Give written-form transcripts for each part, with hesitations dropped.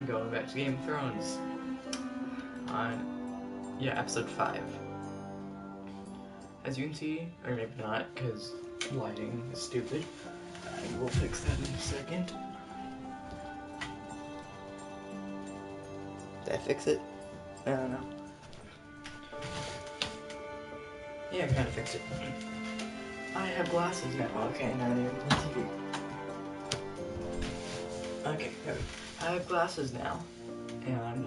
going back to Game of Thrones on, episode 5. As you can see, or maybe not, because lighting is stupid. I will fix that in a second. Did I fix it? I don't know. Yeah, I kind of fixed it. I have glasses now. Okay, now you're on TV. Okay, there we go. I have glasses now, and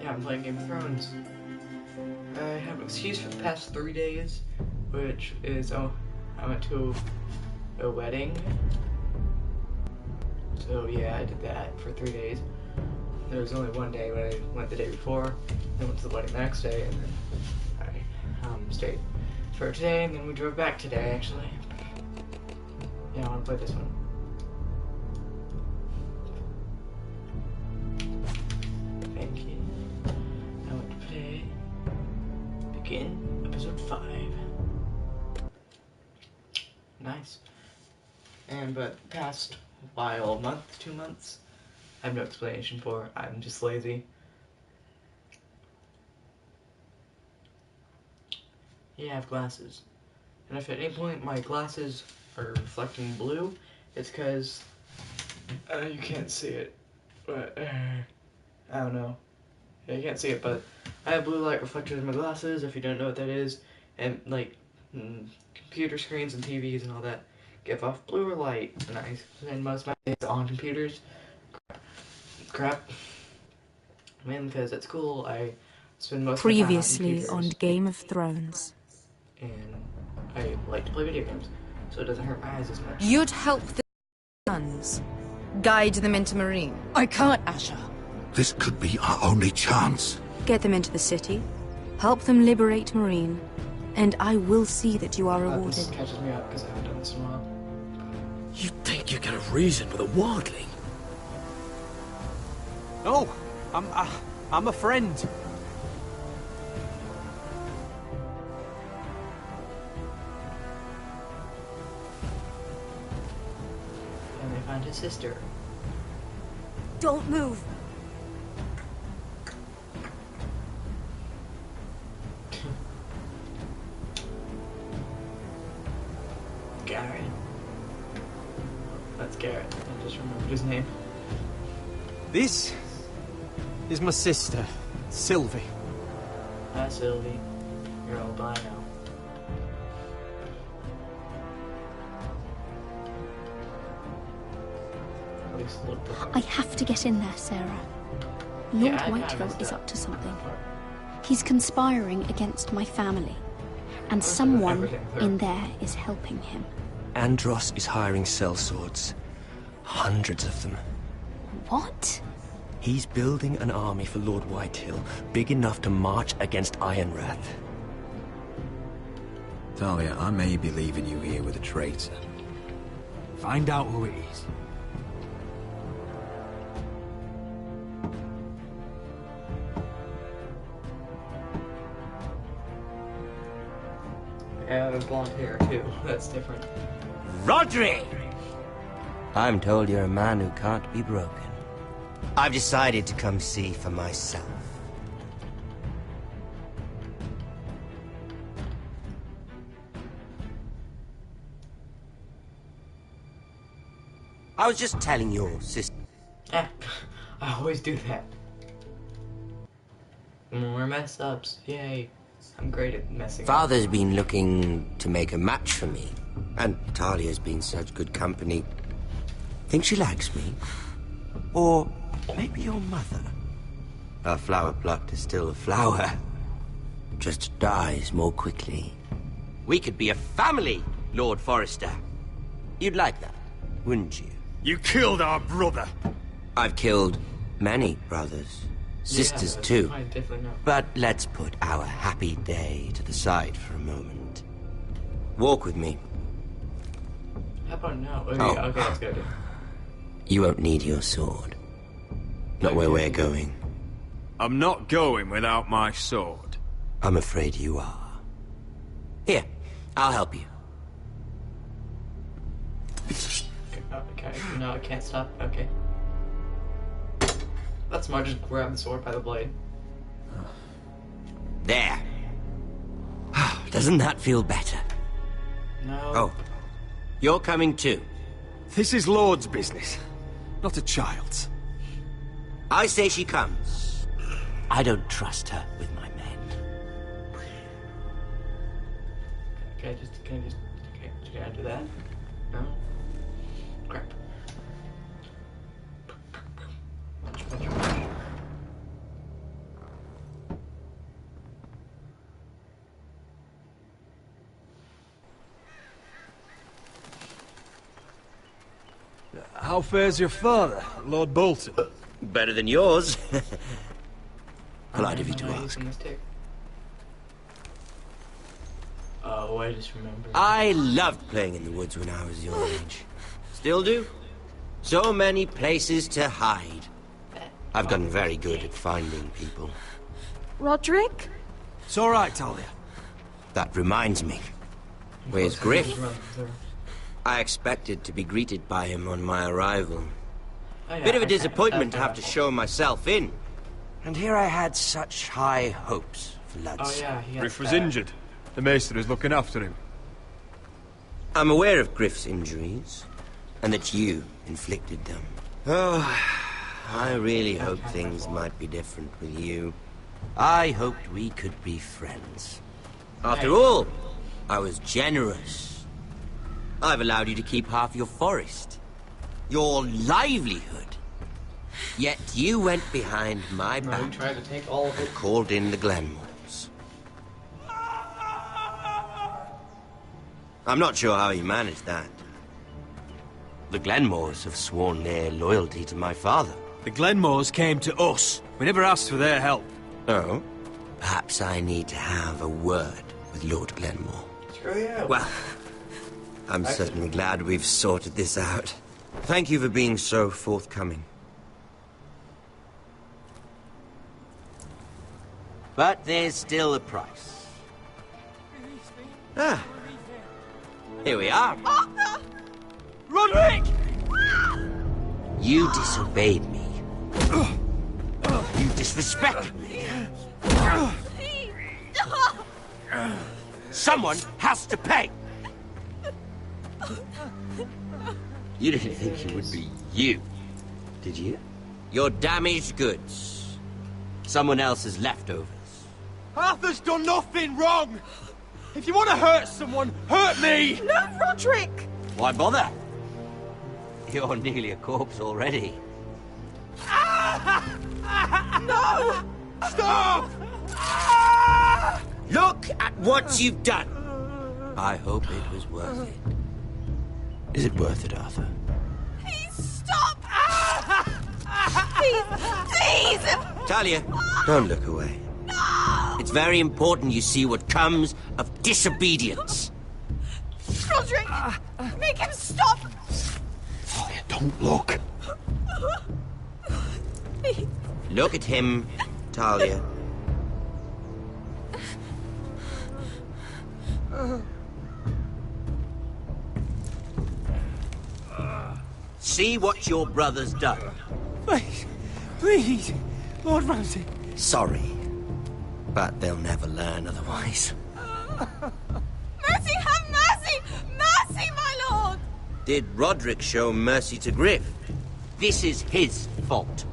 yeah, I'm playing Game of Thrones. I have an excuse for the past 3 days, which is, I went to a wedding. So yeah, I did that for 3 days. There was only one day when I went the day before, then went to the wedding the next day, and then I stayed for today, and then we drove back today, actually. Yeah, I want to play this one. Thank you. I want to play Begin episode 5. Nice. And but past while, month, 2 months, I have no explanation for it. I'm just lazy. Yeah, I have glasses. And if at any point my glasses are reflecting blue, it's because you can't see it. But I don't know. Yeah, you can't see it, but I have blue light reflectors in my glasses, if you don't know what that is. And like computer screens and TVs and all that give off bluer light. And I spend most of my days on computers. Crap. Mainly because at school I spend most of my time Previously on Game of Thrones. And I like to play video games, so it doesn't hurt my eyes as much. You'd help the sons. Guide them into Marine. I can't, Asher. This could be our only chance. Get them into the city. Help them liberate Marine. And I will see that you are rewarded. This catches me up because I haven't done this in a while. You think you can reason with a wardling? No, I'm a friend. And they find his sister. Don't move. Garrett. That's Garrett. I just remembered his name. This is my sister, Sylvie. Hi, Sylvie. You're all by now. At least a little bit. I have to get in there, Sarah. Lord Whitehill is up to something. He's conspiring against my family, and someone in there is helping him. Andros is hiring sellswords. Hundreds of them. What? He's building an army for Lord Whitehill, big enough to march against Ironrath. Talia, I may be leaving you here with a traitor. Find out who it is. Yeah, I have blonde hair too. That's different. Rodri! I'm told you're a man who can't be broken. I've decided to come see for myself. I was just telling your sister. Ah, I always do that. More mess ups. Yay. I'm great at messing up. Father's been looking to make a match for me, and Talia's been such good company. Think she likes me? Or maybe your mother? A flower plucked is still a flower. Just dies more quickly. We could be a family, Lord Forrester. You'd like that, wouldn't you? You killed our brother! I've killed many brothers. Sisters too. I definitely know. But let's put our happy day to the side for a moment. Walk with me. How about now? Okay, Oh. okay, that's good. You won't need your sword. Not where we're going. I'm not going without my sword. I'm afraid you are. Here, I'll help you. Okay, no, I can't stop. Okay. That's smart. Just grab the sword by the blade. There. Doesn't that feel better? No. Oh, you're coming too. This is Lord's business, not a child's. I say she comes. I don't trust her with my men. Can I do that? No? Crap. How fares your father, Lord Bolton? Better than yours. Polite of you to ask. Oh, I just remembered. I loved playing in the woods when I was your age. Still do. So many places to hide. I've gotten very good at finding people. Roderick? It's all right, Talia. That reminds me. Where's Griff? There. I expected to be greeted by him on my arrival. Oh, yeah, Bit of a disappointment to have to show myself in. And here I had such high hopes for lads. Oh yeah, he got Griff was that. injured. The maester is looking after him. I'm aware of Griff's injuries, and that you inflicted them. Oh, I really hoped things might be different with you. I hoped we could be friends. After all, I was generous. I've allowed you to keep half your forest, your livelihood. Yet you went behind my No, back, he tried to take all of it. called in the Glenmores. I'm not sure how you managed that. The Glenmores have sworn their loyalty to my father. The Glenmores came to us. We never asked for their help. Oh? Perhaps I need to have a word with Lord Glenmore. Screw you. Well, I'm certainly glad we've sorted this out. Thank you for being so forthcoming. But there's still a price. Ah. Here we are. Arthur! Roderick! You disobeyed me. You disrespected me. Someone has to pay. You didn't think it would be you, did you? Your damaged goods. Someone else's leftovers. Arthur's done nothing wrong! If you want to hurt someone, hurt me! No, Roderick! Why bother? You're nearly a corpse already. No! Stop! Look at what you've done. I hope it was worth it. Is it worth it, Arthur? Please stop! Please! Please! Talia, don't look away. No! It's very important you see what comes of disobedience. Roderick! Make him stop! Talia, don't look. Please. Look at him, Talia. See what your brother's done. Please, please, Lord Ramsay. Sorry, but they'll never learn otherwise. Mercy, have mercy! Mercy, my lord! Did Roderick show mercy to Griff? This is his fault.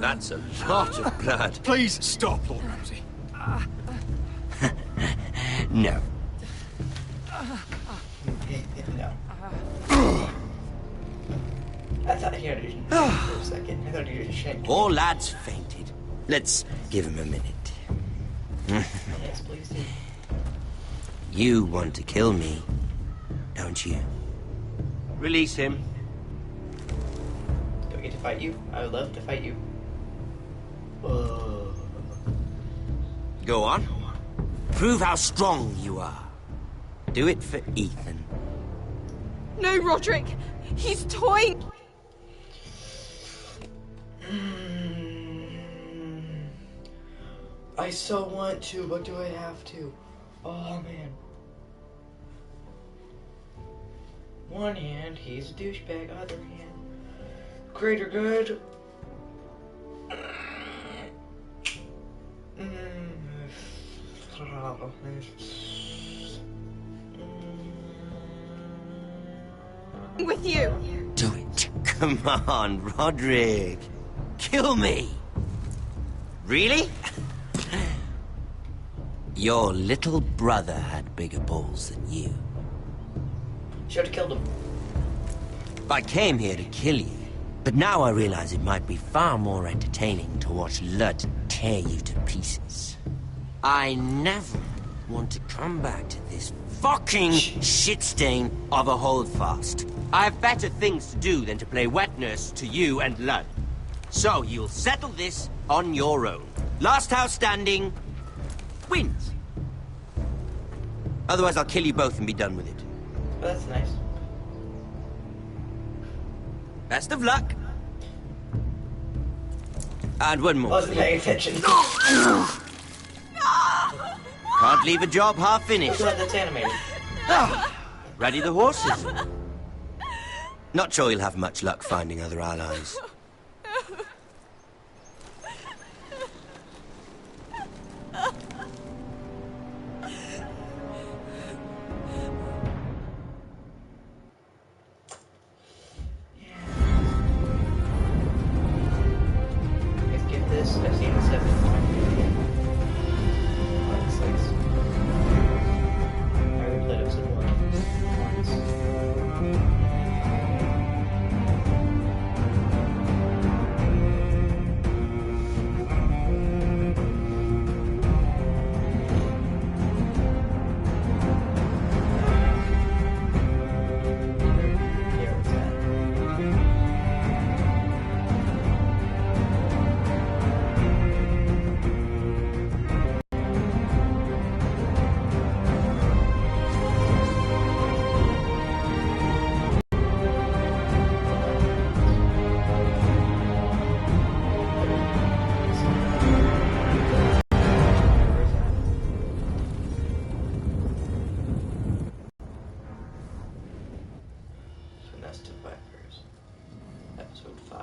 That's a lot of blood. Please stop, Lord Ramsay. No. No. I thought he had for a second. I thought he was shaking. All lads fainted. Let's give him a minute. Yes, please do. You want to kill me, don't you? Release him. Do I get to fight you? I would love to fight you. Go on. Prove how strong you are. Do it for Ethan. No, Roderick! He's toying! I so want to, but do I have to? Oh man. One hand, he's a douchebag. Other hand, greater good. With you. Do it. Come on, Roderick. Kill me. Really? Your little brother had bigger balls than you. Should have killed him. I came here to kill you, but now I realize it might be far more entertaining to watch Lud tear you to pieces. I never want to come back to this fucking shit stain of a holdfast. I have better things to do than to play wet nurse to you and Lud. So you'll settle this on your own. Last house standing wins. Otherwise I'll kill you both and be done with it. Oh, that's nice. Best of luck. And one more. Wasn't paying attention. Can't leave a job half finished. Glad that's animated. Ready the horses. Not sure you'll have much luck finding other allies. Let's give this a scene 7. I already played episode 1 once. Yeah, what's that? So Nested Vipers, episode 5.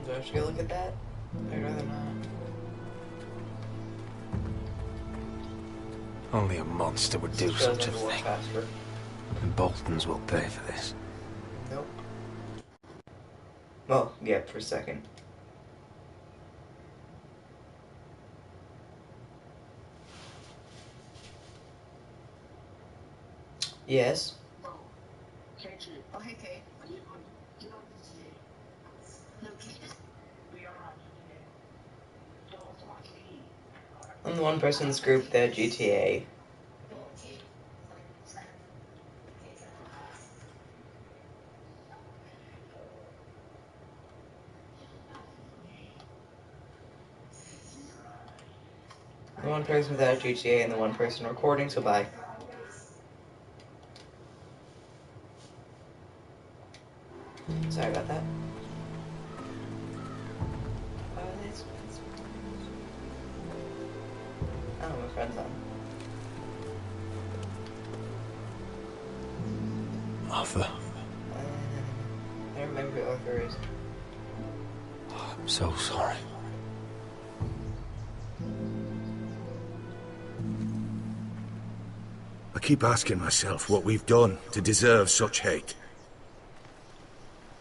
Do I have to go look at that? I'd rather not. Only a monster would do This such a doesn't work thing. faster. And Boltons will pay for this. Nope. Well, yeah, for a second. Yes. I'm the one person in this group that GTA. The one person without GTA and the one person recording, so bye. Sorry about that. Oh, my friend's on. Arthur. I don't remember who Arthur is. I'm so sorry. I keep asking myself what we've done to deserve such hate.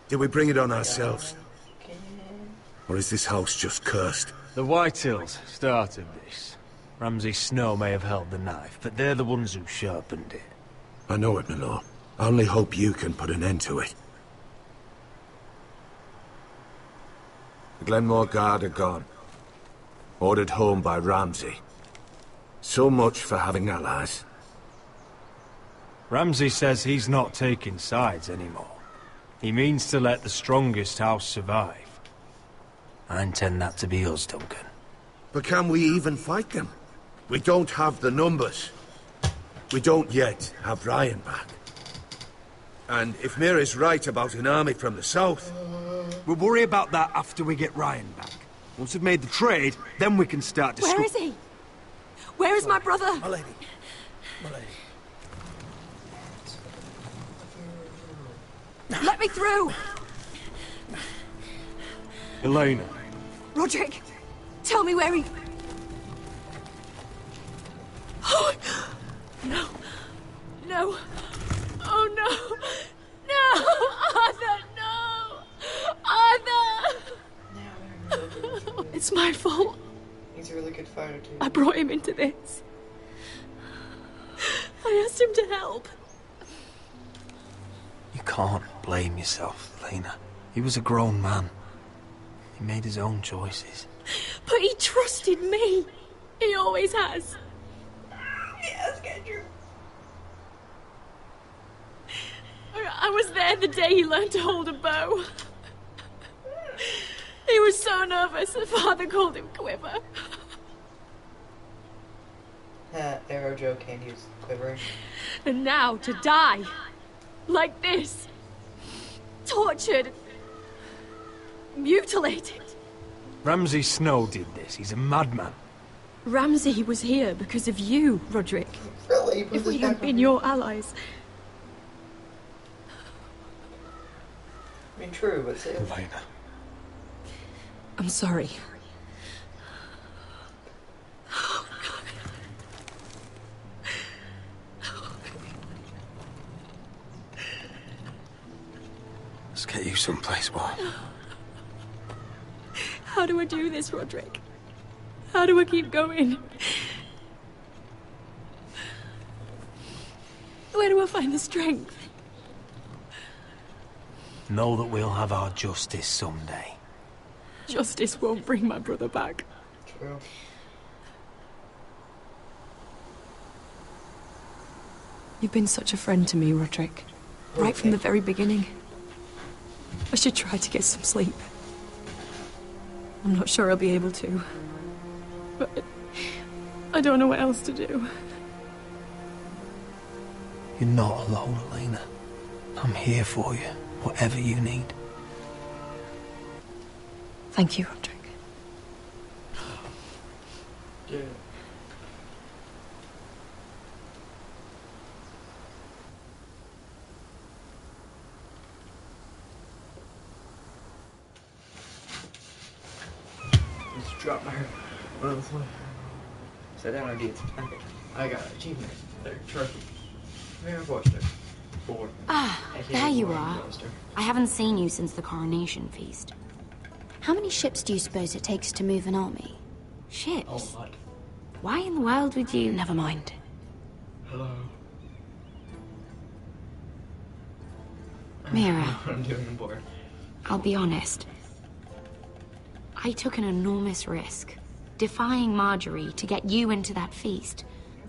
Did we bring it on ourselves? Or is this house just cursed? The Whitehills started this. Ramsay Snow may have held the knife, but they're the ones who sharpened it. I know it, my lord. I only hope you can put an end to it. The Glenmore Guard are gone. Ordered home by Ramsay. So much for having allies. Ramsay says he's not taking sides anymore. He means to let the strongest house survive. I intend that to be us, Duncan. But can we even fight them? We don't have the numbers. We don't yet have Ryan back. And if Mira's right about an army from the south... We'll worry about that after we get Ryan back. Once we've made the trade, then we can start to... Where is he? Where is my brother? My lady. My lady. Let me through! Elena. Roderick, tell me where he... Oh, no. No. Oh, no. No! Arthur, no! Arthur! It's my fault. He's a really good fighter, too. I brought him into this. I asked him to help. You can't blame yourself, Elena. He was a grown man. He made his own choices. But he trusted me. He always has. Yes, Andrew. I was there the day he learned to hold a bow. He was so nervous that Father called him Quiver. Arrow joke, and he was quivering. And now to die. Like this. Tortured. Mutilated. Ramsay Snow did this. He's a madman. Ramsay was here because of you, Roderick. Really? If we had been your allies. I mean, true, but still. Elena. I'm sorry. Let's get you someplace warm. How do I do this, Roderick? How do I keep going? Where do I find the strength? Know that we'll have our justice someday. Justice won't bring my brother back. True. You've been such a friend to me, Roderick. Right from the very beginning. I should try to get some sleep. I'm not sure I'll be able to. But I don't know what else to do. You're not alone, Elena. I'm here for you, whatever you need. Thank you, Roderick. Yeah. Just drop my one on the floor. Set down our deeds. Okay. I got achievement. There, trophy. Mayor Forster. 4. Ah, there you are. I haven't seen you since the coronation feast. How many ships do you suppose it takes to move an army? Ships? Oh, what? Why in the world would you... Never mind. Hello. Mira. I'm doing the board. I'll be honest. I took an enormous risk, defying Marjorie to get you into that feast.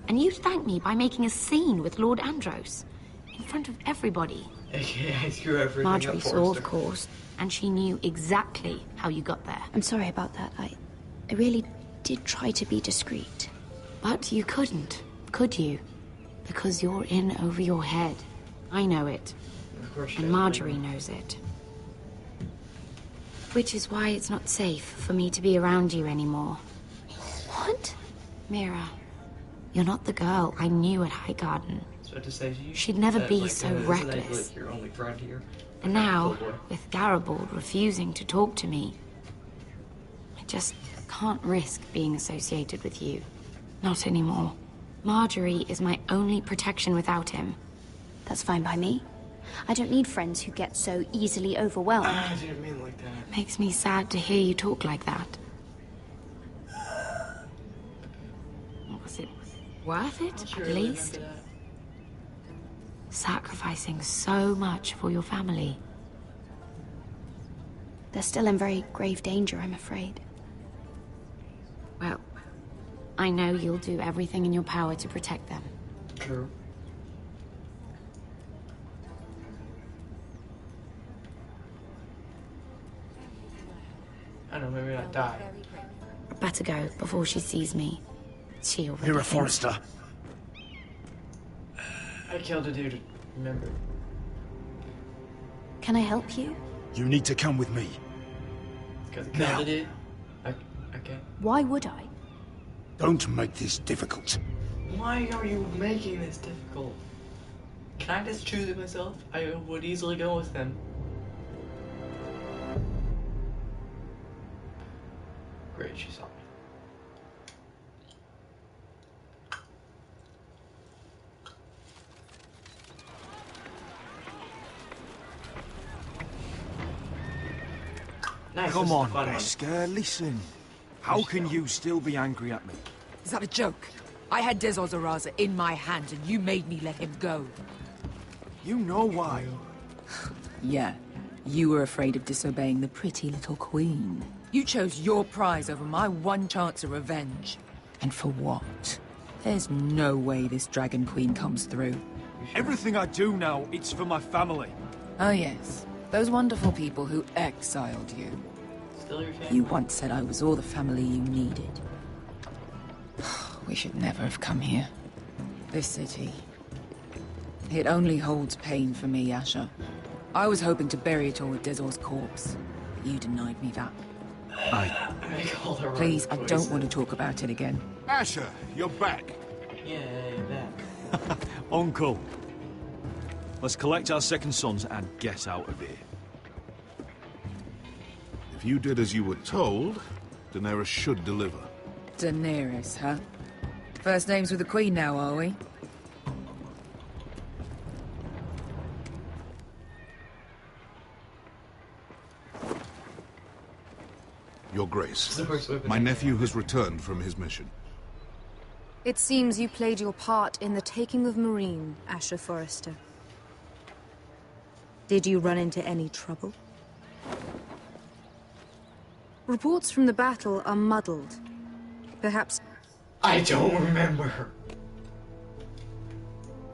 And you thanked me by making a scene with Lord Andros, in front of everybody. Okay, I screw everything Marjorie up, saw, of Forster. course, and she knew exactly how you got there. I'm sorry about that. I really did try to be discreet. But you couldn't, could you? Because you're in over your head. I know it. Of course she And does. Marjorie knows it. Which is why it's not safe for me to be around you anymore. What? Mira, you're not the girl I knew at Highgarden. So to say to you, She'd never that, be like, so isn't that, reckless. like, your only friend here? And Like, now, full boy. with Garibald refusing to talk to me, I just can't risk being associated with you. Not anymore. Marjorie is my only protection without him. That's fine by me. I don't need friends who get so easily overwhelmed. I didn't mean like that. Makes me sad to hear you talk like that. Was it worth it, Sure, at least? remember that. Sacrificing so much for your family. They're still in very grave danger, I'm afraid. Well, I know you'll do everything in your power to protect them. True. I don't know, maybe not die. Better go before she sees me. She already You're a thinks- Forrester. I killed a dude, remember? Can I help you? You need to come with me. Because I killed a dude? Okay. Why would I? Don't make this difficult. Why are you making this difficult? Can I just choose it myself? I would easily go with them. Great, she saw me. Nice, Come this is on, a fun one. Wesker, listen. How can you still be angry at me? Is that a joke? I had Des Ozaraza in my hand and you made me let him go. You know why. Yeah, you were afraid of disobeying the pretty little queen. You chose your prize over my one chance of revenge. And for what? There's no way this Dragon Queen comes through. Everything I do now, it's for my family. Oh yes, those wonderful people who exiled you. Still your family? You once said I was all the family you needed. We should never have come here. This city. It only holds pain for me, Asher. I was hoping to bury it all with Dezor's corpse, but you denied me that. I called her Please, I wrong don't choices. want to talk about it again. Asher, you're back. Yeah, that. Uncle. Let's collect our second sons and get out of here. If you did as you were told, Daenerys should deliver. Daenerys, huh? First names with the Queen now, are we? Your Grace, The first weapon my I nephew has returned from his mission. It seems you played your part in the taking of Marine, Asher Forrester. Did you run into any trouble? Reports from the battle are muddled. Perhaps I don't remember.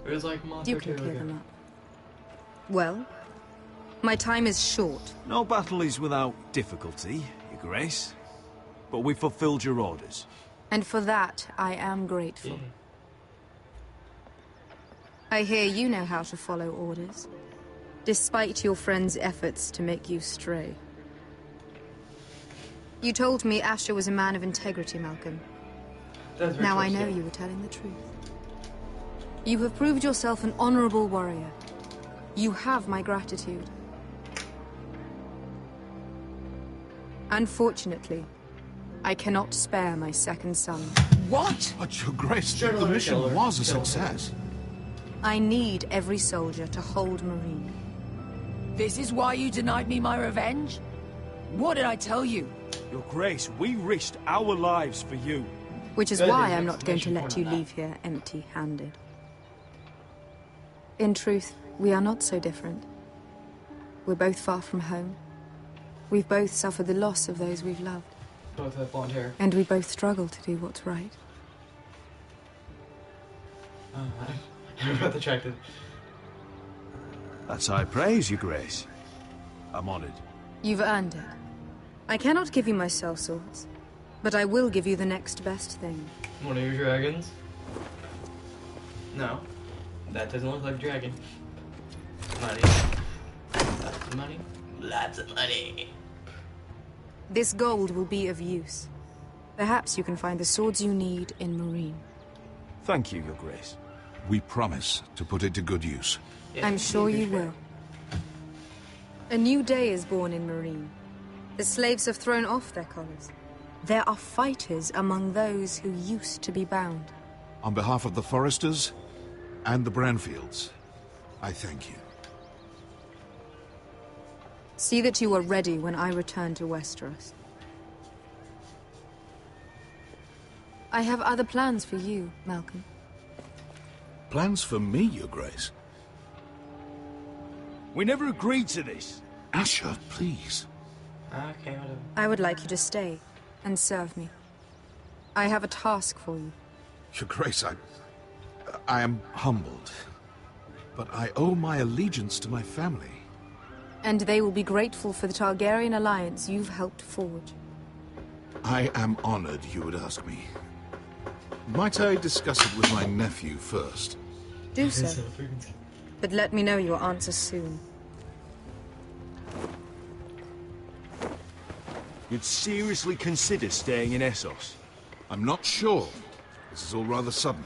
It was like a month you or two can clear ago. them up. Well, my time is short. No battle is without difficulty, Your Grace. But we fulfilled your orders. And for that, I am grateful. Yeah. I hear you know how to follow orders, despite your friend's efforts to make you stray. You told me Asher was a man of integrity, Malcolm. That's very Now I close, know yeah. you were telling the truth. You have proved yourself an honorable warrior. You have my gratitude. Unfortunately, I cannot spare my second son. What? But Your Grace, Sure, the let her mission kill her. was a Kill her. success. I need every soldier to hold Marine. This is why you denied me my revenge? What did I tell you? Your Grace, we risked our lives for you. Which is Good, why there's I'm an not going to exclamation let point you on that. leave here empty-handed. In truth, we are not so different. We're both far from home. We've both suffered the loss of those we've loved. Both have blonde hair. And we both struggle to do what's right. I'm both attracted. That's high praise, Your Grace. I'm honored. You've earned it. I cannot give you my sellswords, but I will give you the next best thing. One of your dragons? No. That doesn't look like a dragon. Money. Lots of money. Lots of money. This gold will be of use. Perhaps you can find the swords you need in Marine. Thank you, Your Grace. We promise to put it to good use. Yeah, I'm sure be a you good will. A new day is born in Marine. The slaves have thrown off their collars. There are fighters among those who used to be bound. On behalf of the Forresters and the Branfields, I thank you. See that you are ready when I return to Westeros. I have other plans for you, Malcolm. Plans for me, Your Grace? We never agreed to this. Asher, please. Okay, whatever. I would like you to stay and serve me. I have a task for you. Your Grace, I am humbled. But I owe my allegiance to my family. And they will be grateful for the Targaryen alliance you've helped forge. I am honored you would ask me. Might I discuss it with my nephew first? Do so. But let me know your answer soon. You'd seriously consider staying in Essos? I'm not sure. This is all rather sudden.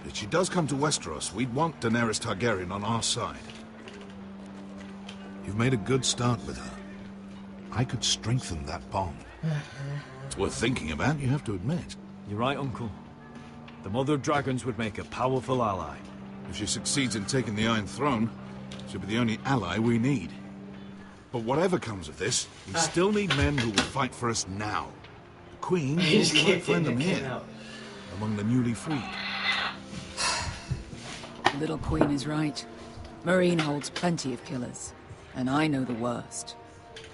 If she does come to Westeros, we'd want Daenerys Targaryen on our side. You've made a good start with her. I could strengthen that bond. It's worth thinking about, you have to admit. You're right, Uncle. The Mother of Dragons would make a powerful ally. If she succeeds in taking the Iron Throne, she'll be the only ally we need. But whatever comes of this, we still need men who will fight for us now. The Queen will find them here, among the newly freed. The little Queen is right. Marine holds plenty of killers, and I know the worst.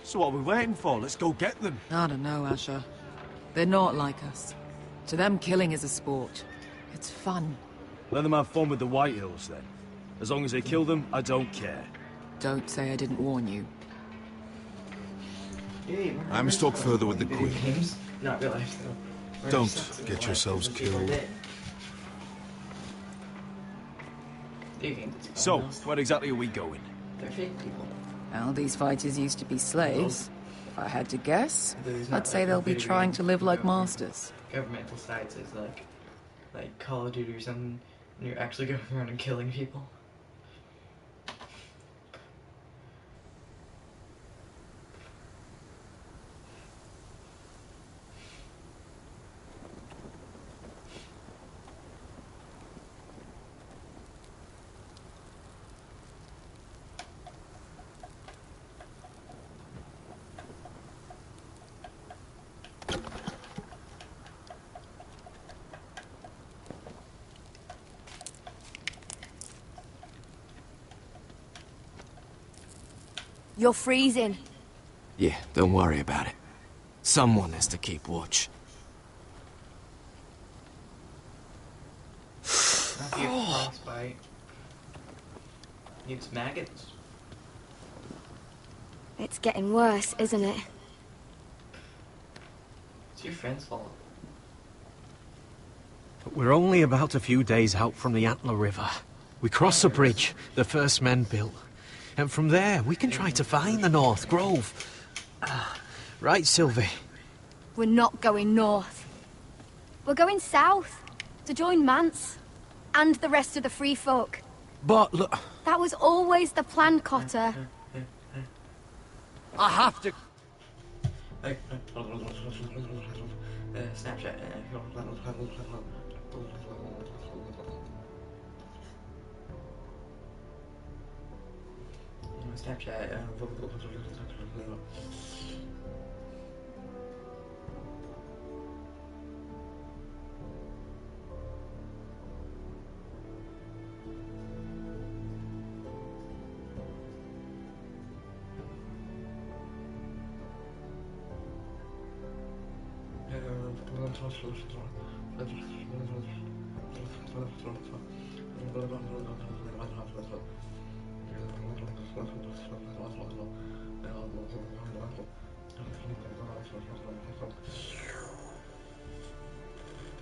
So what are we waiting for? Let's go get them. I don't know, Asher. They're not like us. To them, killing is a sport. It's fun. Let them have fun with the White Hills, then. As long as they kill them, I don't care. Don't say I didn't warn you. I must talk further with the Queen. Not real life, though. Don't get yourselves killed. So, where exactly are we going? They're fake people. Well, these fighters used to be slaves. If I had to guess, I'd say they'll be trying to live like masters. Governmental sites is like Call of Duty or something, and you're actually going around and killing people. You're freezing. Yeah, don't worry about it. Someone has to keep watch. Not be a frostbite. It's maggots. It's getting worse, isn't it? It's your friend's fault. But we're only about a few days out from the Antler River. We cross the bridge the first men built. And from there, we can try to find the North Grove. Right, Sylvie? We're not going north. We're going south to join Mance and the rest of the free folk. But look... That was always the plan, Cotter. I have to... Snapchat. Snapchat.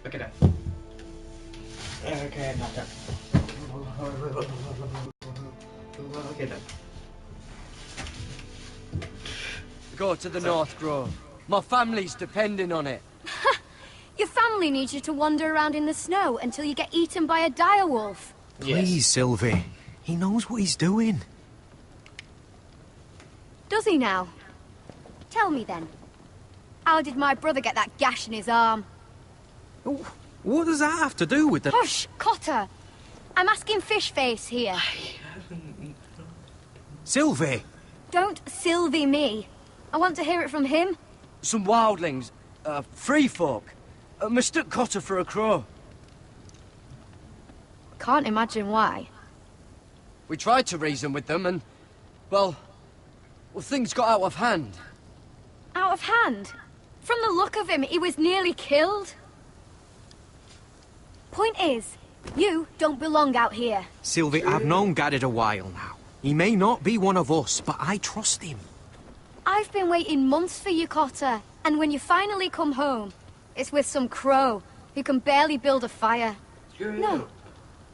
Okay, done. Okay, not done. Okay, done. Go to the North Grove. My family's depending on it. Your family needs you to wander around in the snow until you get eaten by a direwolf. Please, Sylvie. He knows what he's doing. Does he now? Tell me then. How did my brother get that gash in his arm? What does that have to do with the... Hush, Cotter! I'm asking Fishface here. Sylvie! Don't Sylvie me. I want to hear it from him. Some wildlings, free folk, mistook Cotter for a crow. Can't imagine why. We tried to reason with them and, well, things got out of hand. Out of hand? From the look of him, he was nearly killed. Point is, you don't belong out here. Sylvie, I've known Garrett a while now. He may not be one of us, but I trust him. I've been waiting months for you, Cotter. And when you finally come home, it's with some crow who can barely build a fire. No,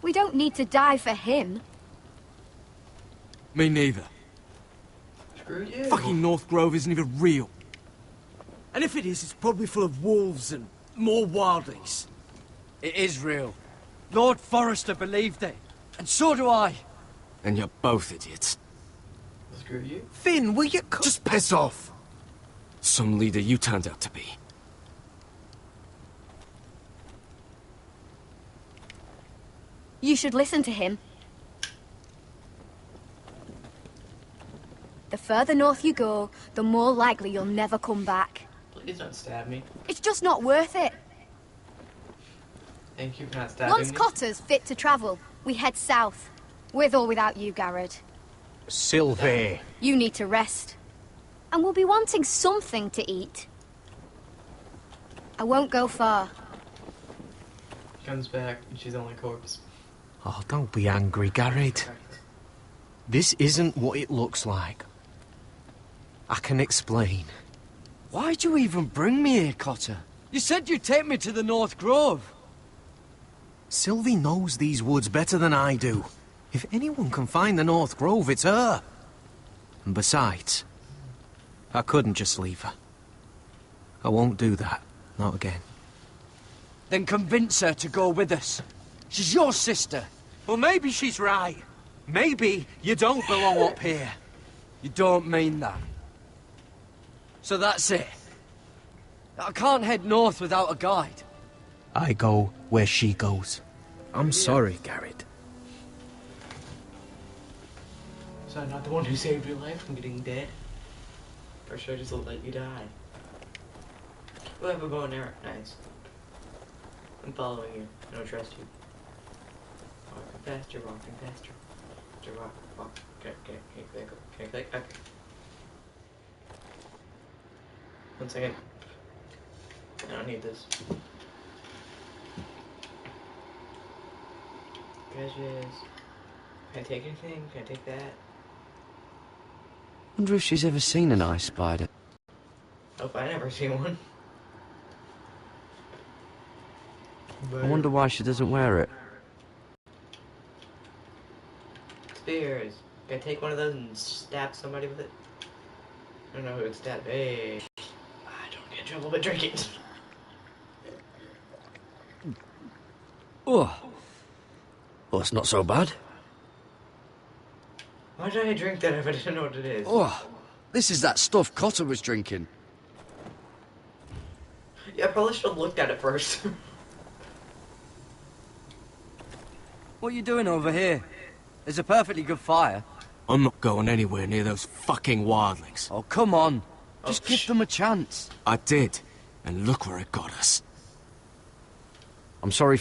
we don't need to die for him. Me neither. Screw you. Fucking North Grove isn't even real. And if it is, it's probably full of wolves and more wildlings. It is real. Lord Forrester believed it. And so do I. And you're both idiots. Screw you. Finn, will you just piss off? Some leader you turned out to be. You should listen to him. The further north you go, the more likely you'll never come back. Please don't stab me. It's just not worth it. Thank you for not stabbing Once me. Cotter's fit to travel, we head south. With or without you, Garrett. Sylvie. You need to rest. And we'll be wanting something to eat. I won't go far. She comes back and she's only a corpse. Oh, don't be angry, Garrett. This isn't what it looks like. I can explain. Why'd you even bring me here, Cotter? You said you'd take me to the North Grove. Sylvie knows these woods better than I do. If anyone can find the North Grove, it's her. And besides, I couldn't just leave her. I won't do that. Not again. Then convince her to go with us. She's your sister. Well, maybe she's right. Maybe you don't belong up here. You don't mean that. So that's it. I can't head north without a guide. I go where she goes. I'm sorry, Garrett. So I'm not the one who saved your life from getting dead? Or should I just let you die? We'll have a bow and arrow. Nice. I'm following you. I don't trust you. Walking faster, walking faster. Walk. Okay, click. Okay. 1 second. I don't need this. Treasures. Can I take anything? Can I take that? Wonder if she's ever seen an ice spider. Nope, I never seen one. I wonder why she doesn't wear it. Spears. Can I take one of those and stab somebody with it? I don't know who would stab. Hey. I don't get in trouble with drinking. Oh. Well, it's not so bad. Why did I drink that if I didn't know what it is? Oh, this is that stuff Cotter was drinking. Yeah, I probably should have looked at it first. What are you doing over here? There's a perfectly good fire. I'm not going anywhere near those fucking wildlings. Oh, come on. Just give them a chance. I did, and look where it got us. I'm sorry.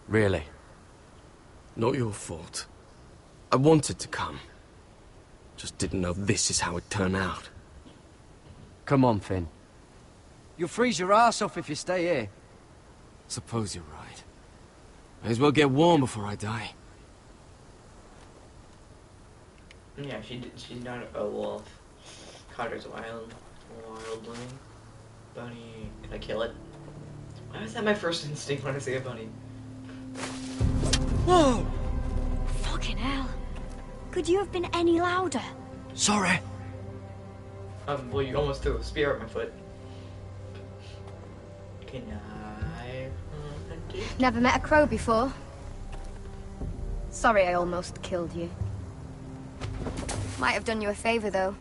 Really. Not your fault. I wanted to come. Just didn't know this is how it'd turn out. Come on, Finn. You'll freeze your ass off if you stay here. Suppose you're right. May as well get warm before I die. Yeah, she's not a wolf. Cotter's a wildling. Bunny. Can I kill it? Why was that my first instinct when I see a bunny? Whoa! Fucking hell. Could you have been any louder? Sorry. Well, you almost threw a spear at my foot. Can I? Never met a crow before. Sorry I almost killed you. Might have done you a favor, though.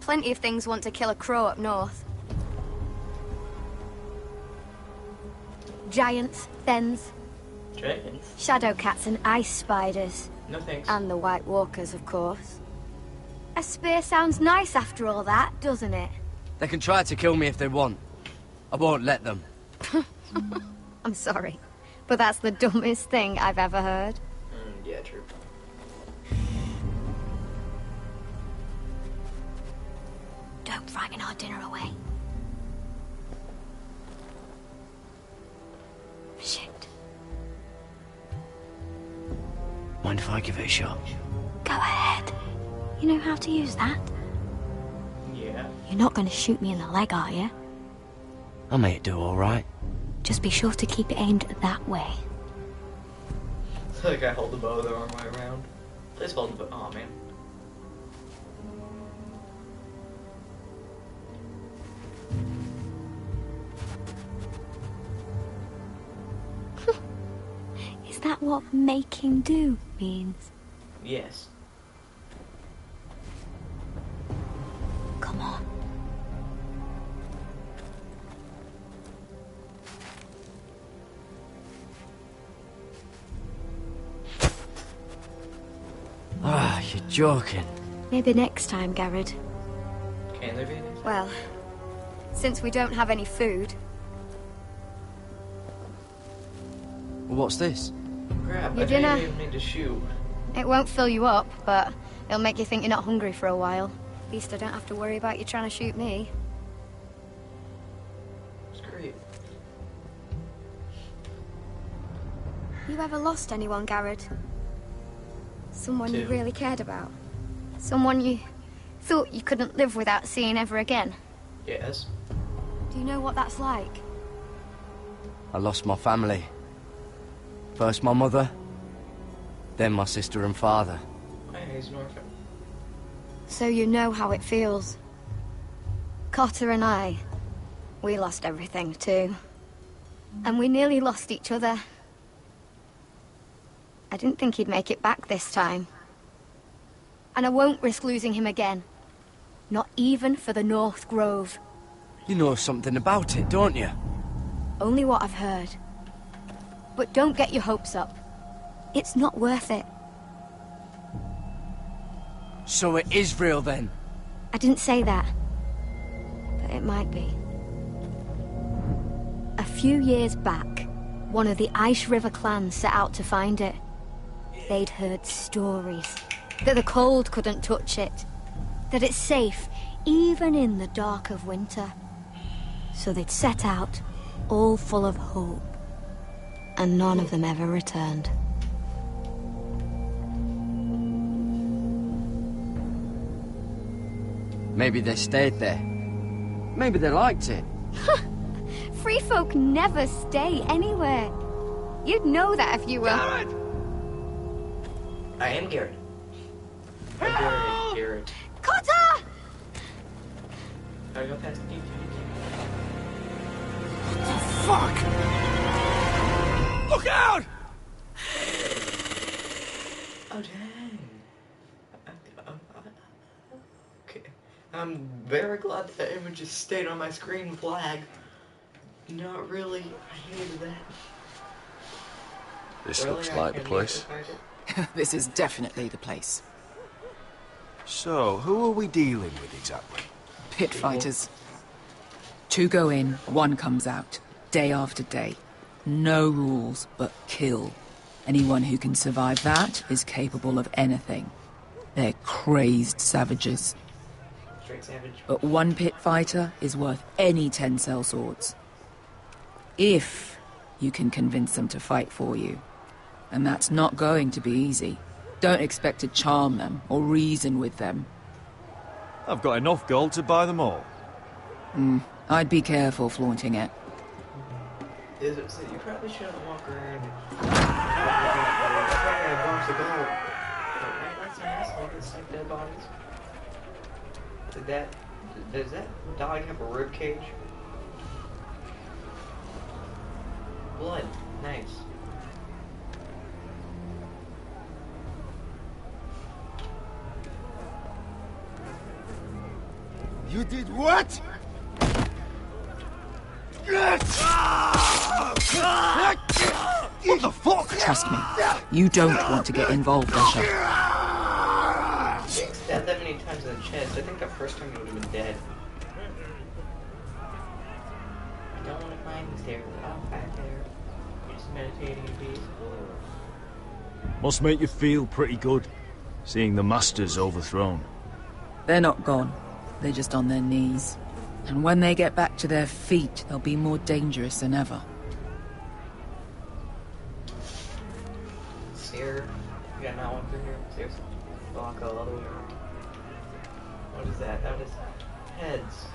Plenty of things want to kill a crow up north. Giants, thens, Dragons? shadow cats and ice spiders. No thanks. And the White Walkers, of course. A spear sounds nice after all that, doesn't it? They can try to kill me if they want. I won't let them. I'm sorry, but that's the dumbest thing I've ever heard. Yeah, true. Don't without frightening our dinner away. Shit. Mind if I give it a shot? Go ahead. You know how to use that? Yeah. You're not going to shoot me in the leg, are you? I may do all right. Just be sure to keep it aimed that way. Like I hold the bow the wrong way around. Please hold the bow. Oh man. Is that what make him do means? Yes. Come on. Ah, you're joking. Maybe next time, Garrett. Can there be any? Well, since we don't have any food, Well, what's this? Crap, Your I dinner. didn't even need to shoot. it won't fill you up, but it'll make you think you're not hungry for a while. At least I don't have to worry about you trying to shoot me. It's great. You ever lost anyone, Garrett? Someone you Two. really cared about? Someone you thought you couldn't live without seeing ever again? Yes. Do you know what that's like? I lost my family. First my mother, then my sister and father. Hey, he's an orphan. So you know how it feels. Cotter and I, we lost everything too. And we nearly lost each other. I didn't think he'd make it back this time. And I won't risk losing him again. Not even for the North Grove. You know something about it, don't you? Only what I've heard. But don't get your hopes up. It's not worth it. So it is real then? I didn't say that. But it might be. A few years back, one of the Ice River clans set out to find it. They'd heard stories that the cold couldn't touch it, that it's safe even in the dark of winter. So they'd set out, all full of hope, and none of them ever returned. Maybe they stayed there. Maybe they liked it. Free folk never stay anywhere. You'd know that if you were... Garrett! I am Garrett. I'm Garrett. Cotter! Gotta go past the Fuck! Look out! Oh, dang. Okay. I'm very glad that the image just stayed on my screen flag. Not really. I hated that. This Really? looks I like the can't place. even This is definitely the place. So, who are we dealing with exactly? Pit fighters. 2 go in, 1 comes out. Day after day. No rules, but kill. Anyone who can survive that is capable of anything. They're crazed savages. Straight savage. But 1 pit fighter is worth any 10 sellswords. If you can convince them to fight for you. And that's not going to be easy. Don't expect to charm them or reason with them. I've got enough gold to buy them all. I'd be careful flaunting it. Is it, so you probably shouldn't walk around and box of gold. Right, that's an asshole. It's like dead bodies. Does that dog have a rib cage? Blood. Nice. You did what? What the fuck? Trust me, you don't want to get involved, Asher. Stabbed that many times in the chest. I think the first time he would have been dead. I don't want to climb the stairs. I'll back there. Just meditating in peace. Must make you feel pretty good, seeing the Masters overthrown. They're not gone. they're just on their knees. And when they get back to their feet, they'll be more dangerous than ever. Seer. You got not one for here? Seriously. I'll go all the way around. What is that? That is heads.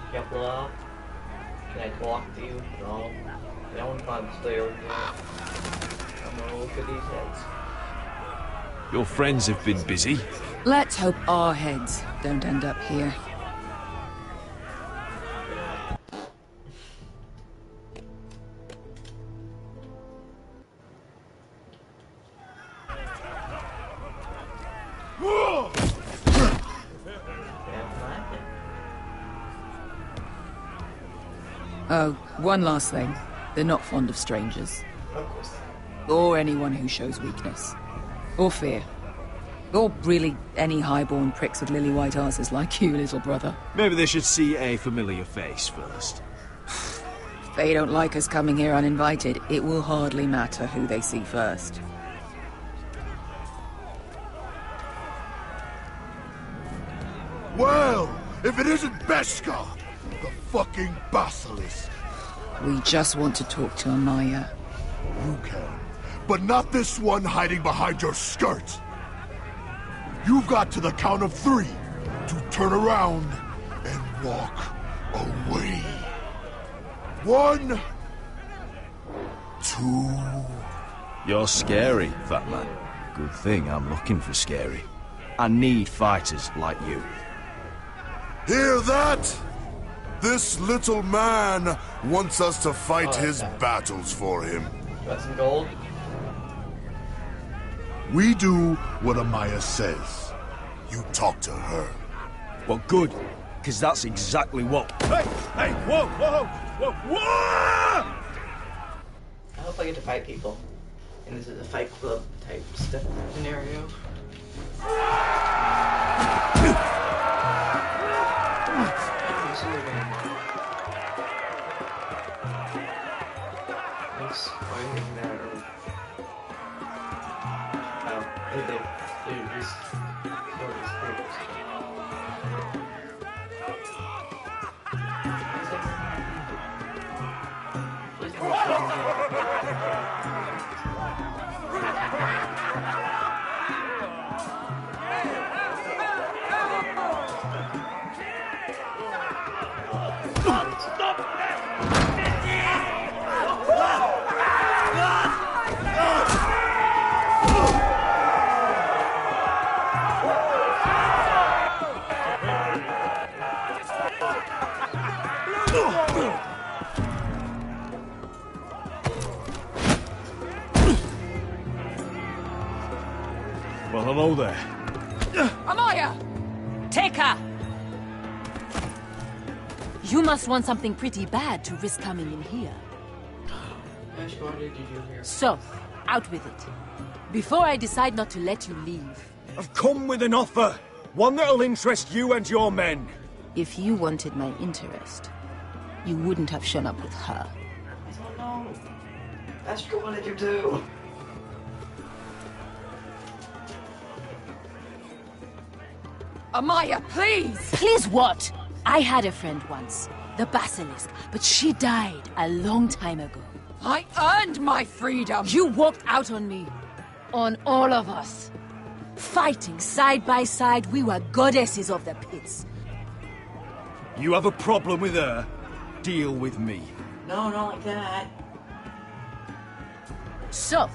You got blow up? Can I talk to you? No. No one can stay over there. I'm gonna look at these heads. Your friends have been busy. Let's hope our heads don't end up here. Oh, one last thing. They're not fond of strangers. Of course. Or anyone who shows weakness. Or fear. Or really any highborn pricks with lily-white asses like you, little brother. Maybe they should see a familiar face first. If they don't like us coming here uninvited, it will hardly matter who they see first. Well, if it isn't Beskar, the fucking basilisk. We just want to talk to Amaya. You can, but not this one hiding behind your skirt. You've got to the count of 3 to turn around and walk away. 1, 2... You're scary, fat man. Good thing I'm looking for scary. I need fighters like you. Hear that? This little man wants us to fight his battles for him. Got some gold? We do what Amaya says. You talk to her. Well, good, because that's exactly what... Hey, whoa, whoa, whoa, whoa! I hope I get to fight people. And this is a fight club type stuff scenario. Well, hello there. Amaya! Take her! You must want something pretty bad to risk coming in here. Ash, what did you do here? So, out with it. Before I decide not to let you leave. I've come with an offer. One that'll interest you and your men. If you wanted my interest, you wouldn't have shown up with her. I don't know. Ash, what did you do? Amaya, please! Please what? I had a friend once, the Basilisk, but she died a long time ago. I earned my freedom! You walked out on me. On all of us. Fighting side by side, we were goddesses of the pits. You have a problem with her? Deal with me. No, not like that. So,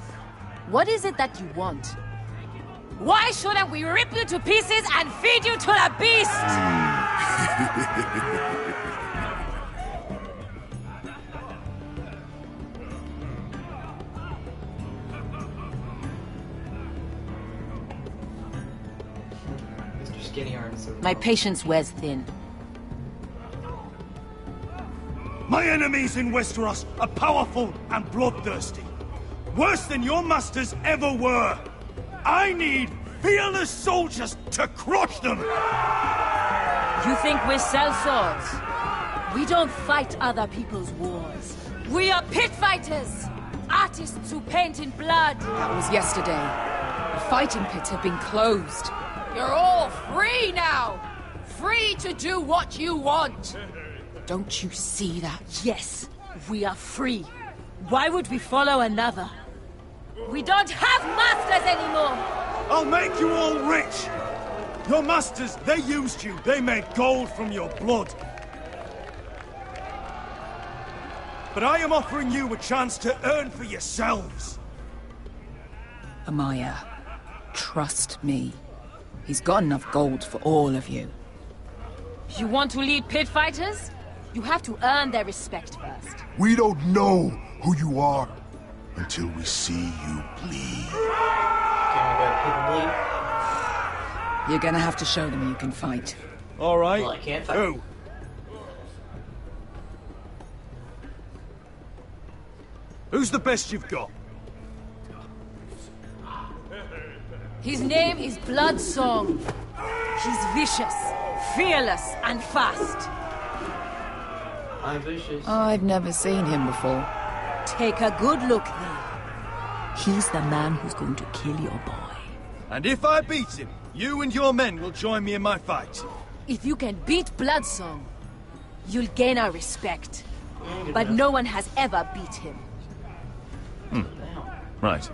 what is it that you want? Why shouldn't we rip you to pieces and feed you to the beast? Mr. Skinny Arms. My patience wears thin. My enemies in Westeros are powerful and bloodthirsty. Worse than your masters ever were. I need fearless soldiers to crush them! You think we sell swords? We don't fight other people's wars. We are pit fighters! Artists who paint in blood! That was yesterday. The fighting pits have been closed. You're all free now! Free to do what you want! Don't you see that? Yes, we are free. Why would we follow another? We don't have masters anymore! I'll make you all rich! Your masters, they used you. They made gold from your blood. But I am offering you a chance to earn for yourselves. Amaya, trust me. He's got enough gold for all of you. You want to lead pit fighters? You have to earn their respect first. We don't know who you are until we see you bleed. You're gonna have to show them you can fight. All right. Well, I can't fight. Who? Who's the best you've got? His name is Bloodsong. He's vicious, fearless, and fast. I'm vicious. I've never seen him before. Take a good look then. He's the man who's going to kill your boy. And if I beat him, you and your men will join me in my fight. If you can beat Bloodsong, you'll gain our respect. But no one has ever beat him. Right.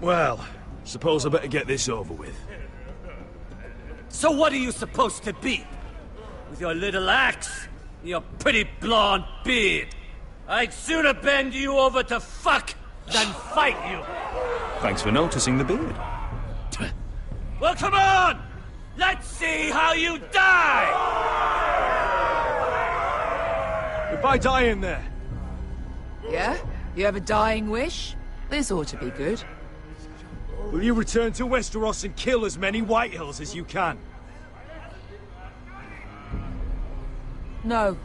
Well, suppose I better get this over with. So what are you supposed to be? With your little axe? Your pretty blonde beard? I'd sooner bend you over to fuck than fight you. Thanks for noticing the beard. Well, come on! Let's see how you die! Goodbye dying there. Yeah? You have a dying wish? This ought to be good. Will you return to Westeros and kill as many Whitehills as you can? No.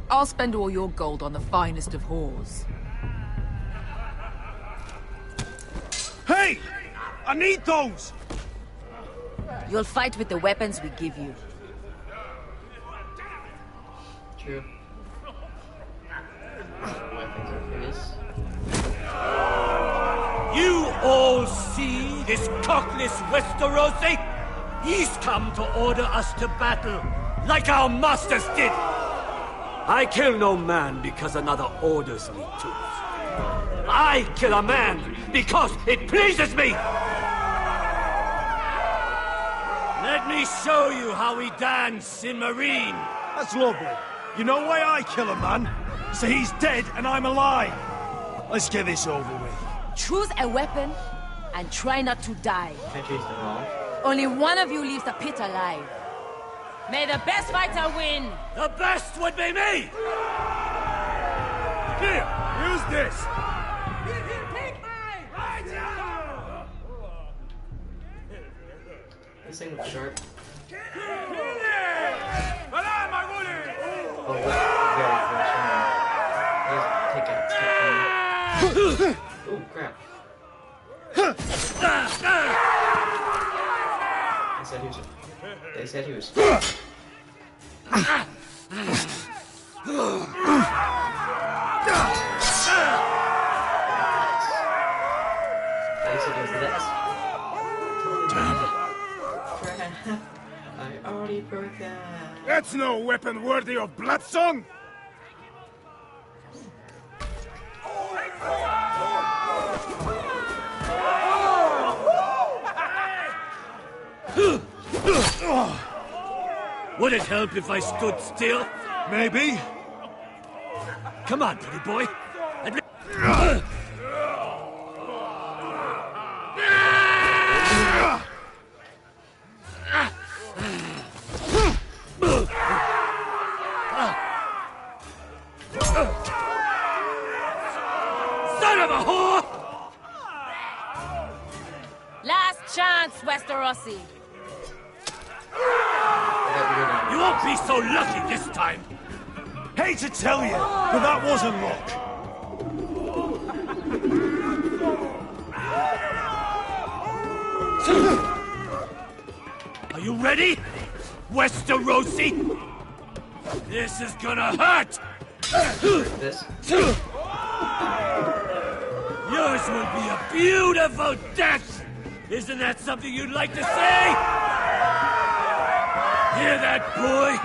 I'll spend all your gold on the finest of whores. Hey! I need those! You'll fight with the weapons we give you. True. Weapons are for this. You all see this cockless Westerosi? He's come to order us to battle, like our masters did. I kill no man because another orders me to. I kill a man because it pleases me. Let me show you how we dance in Marine. That's lovely. You know why I kill a man? So he's dead and I'm alive. Let's get this over with. Choose a weapon and try not to die. I choose them all. Only one of you leaves the pit alive. May the best fighter win! The best would be me! Here, use this! This thing looks sharp. Oh, very fresh. Oh, crap. They said he was... I already broke that. That's no weapon worthy of Bloodsong! Would it help if I stood still? Maybe. Come on, pretty boy. Son of a whore! Last chance, Westerosi. You won't be so lucky this time. Hate to tell you, but that wasn't luck. Are you ready, Westerosi? This is gonna hurt! This? Yours will be a beautiful death! Isn't that something you'd like to say? Hear that, boy?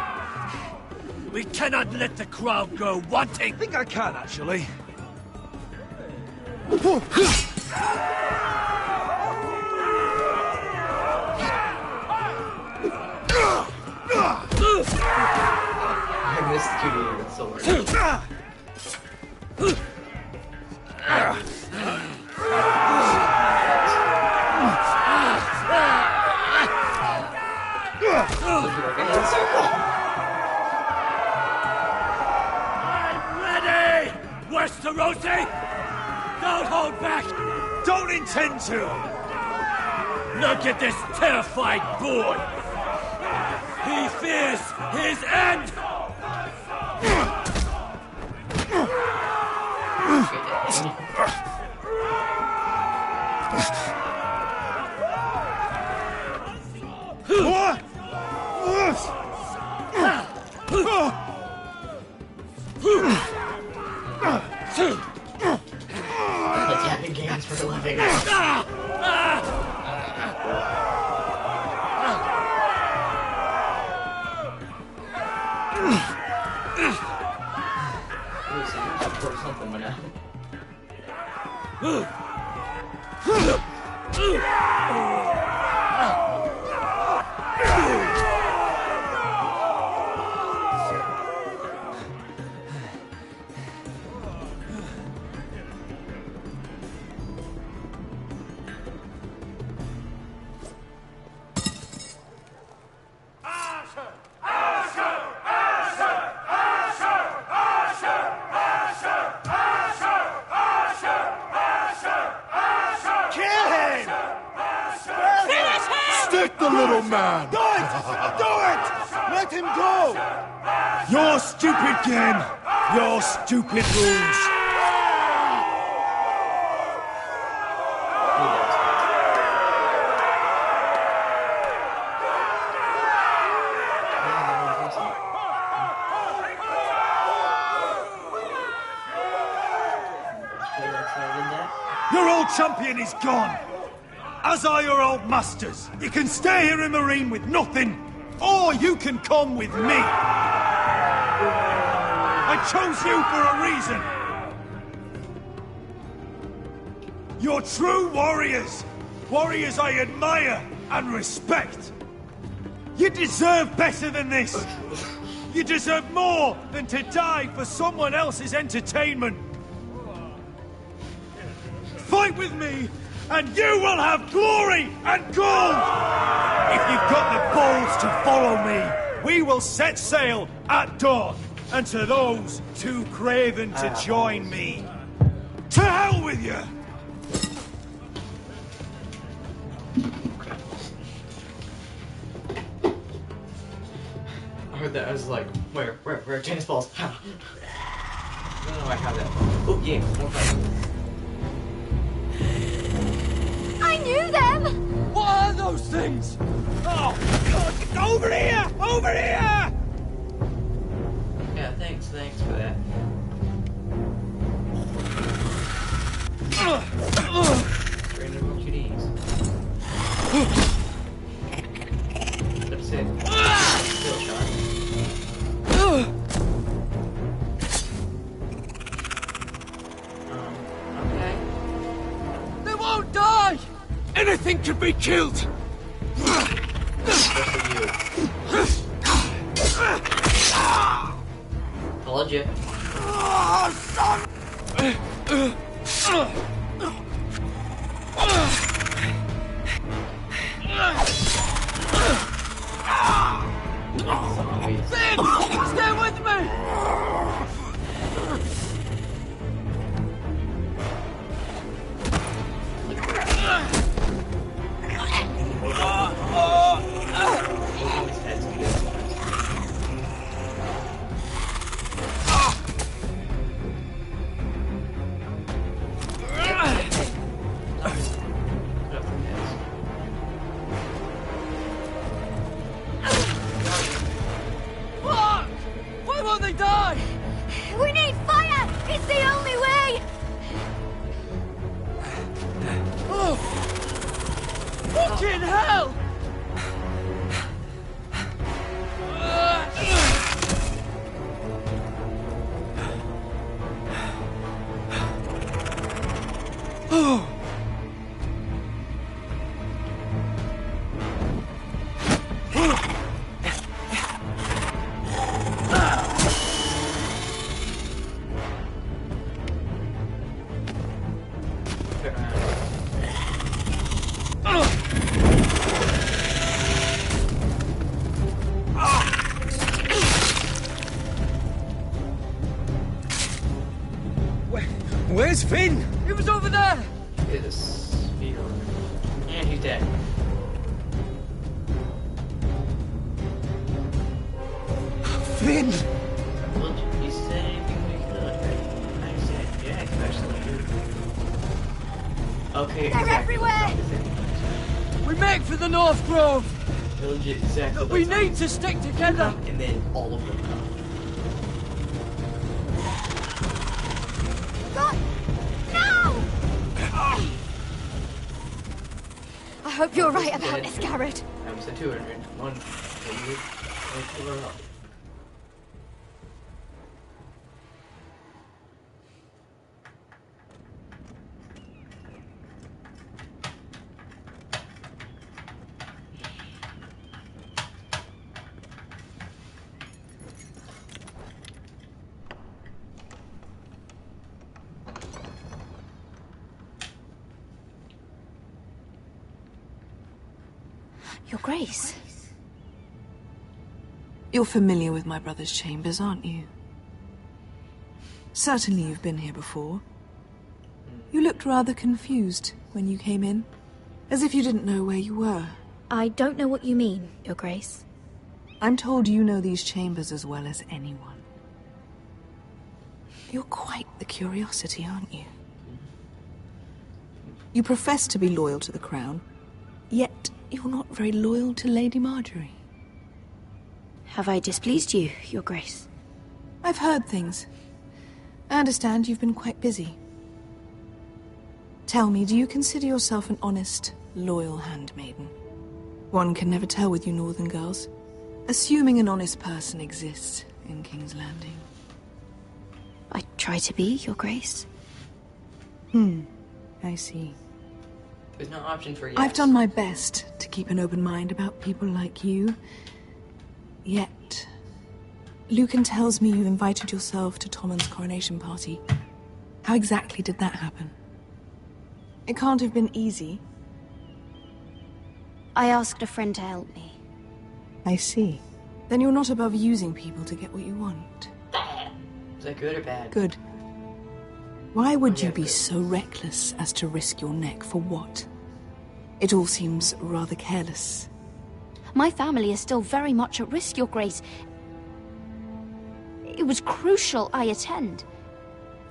We cannot let the crowd go wanting. I think I can, actually. I missed QD with sword. I'm ready! Westerosi! Don't hold back! Don't intend to! Look at this terrified boy! He fears his end! Having games for a living. Something went out. Stick the little man! Do it! Do it! Let him go! Your stupid game, your stupid rules. Your old champion is gone. As are your old masters. You can stay here in Marine with nothing, or you can come with me. I chose you for a reason. You're true warriors. Warriors I admire and respect. You deserve better than this. You deserve more than to die for someone else's entertainment. Fight with me, and you will have glory and gold! If you've got the balls to follow me, we will set sail at dawn. And to those too craven to join me, to hell with you! I heard that. I was like, where? Tennis balls. I don't know I have that. Oh, yeah. Okay. I knew them! What are those things? Oh, God, over here! Over here! Yeah, thanks for that. Straight into what you need. That's it. Still shot. Okay. They won't die! Anything can be killed! Told you. Oh, son! Finn! Stay with me! Where's Finn? He was over there! Is spear. And he's dead. Finn! Well, he said anything we could. I said, yeah, especially you. Okay, They're everywhere! We make for the North Grove! Legit, exactly. We need to stick together! And then all of them come. I hope you're right about this, Garrett. I was at 200. One. Your Grace. You're familiar with my brother's chambers, aren't you? Certainly you've been here before. You looked rather confused when you came in, as if you didn't know where you were. I don't know what you mean, Your Grace. I'm told you know these chambers as well as anyone. You're quite the curiosity, aren't you? You profess to be loyal to the crown, yet you're not very loyal to Lady Marjorie. Have I displeased you, Your Grace? I've heard things. I understand you've been quite busy. Tell me, do you consider yourself an honest, loyal handmaiden? One can never tell with you northern girls. Assuming an honest person exists in King's Landing. I try to be, Your Grace. I see. There's no option for yes. I've done my best to keep an open mind about people like you. Yet, Lucan tells me you invited yourself to Tommen's coronation party. How exactly did that happen? It can't have been easy. I asked a friend to help me. I see. Then you're not above using people to get what you want. Is that good or bad? Good. Why would you be so reckless as to risk your neck for what? It all seems rather careless. My family is still very much at risk, Your Grace. It was crucial I attend.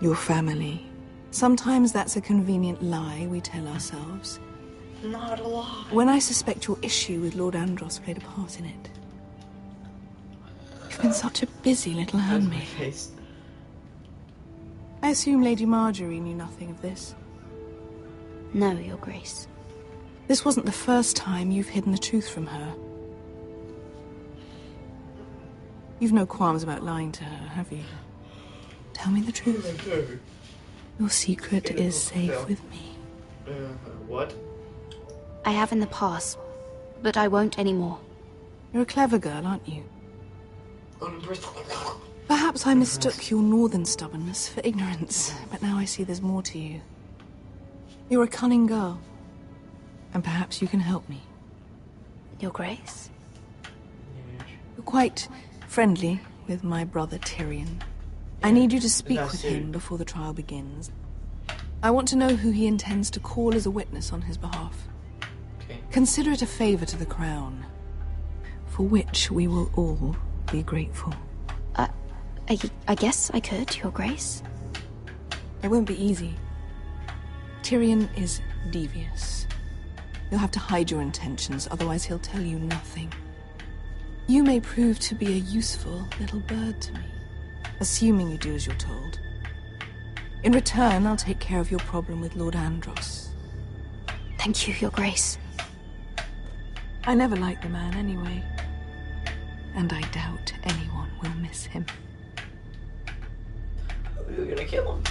Your family. Sometimes that's a convenient lie we tell ourselves. Not a lie. When I suspect your issue with Lord Andros played a part in it. You've been such a busy little handmaid. I assume Lady Marjorie knew nothing of this. No, Your Grace. This wasn't the first time you've hidden the truth from her. You've no qualms about lying to her, have you? Tell me the truth. Your secret is safe with me. What? I have in the past, but I won't anymore. You're a clever girl, aren't you? Perhaps I mistook your northern stubbornness for ignorance, but now I see there's more to you. You're a cunning girl, and perhaps you can help me. Your Grace? You're quite friendly with my brother Tyrion. I need you to speak with him before the trial begins. I want to know who he intends to call as a witness on his behalf. Okay. Consider it a favor to the crown, for which we will all be grateful. I guess I could, Your Grace. It won't be easy. Tyrion is devious. You'll have to hide your intentions, otherwise he'll tell you nothing. You may prove to be a useful little bird to me, assuming you do as you're told. In return, I'll take care of your problem with Lord Andros. Thank you, Your Grace. I never liked the man anyway, and I doubt anyone will miss him. We're gonna kill him.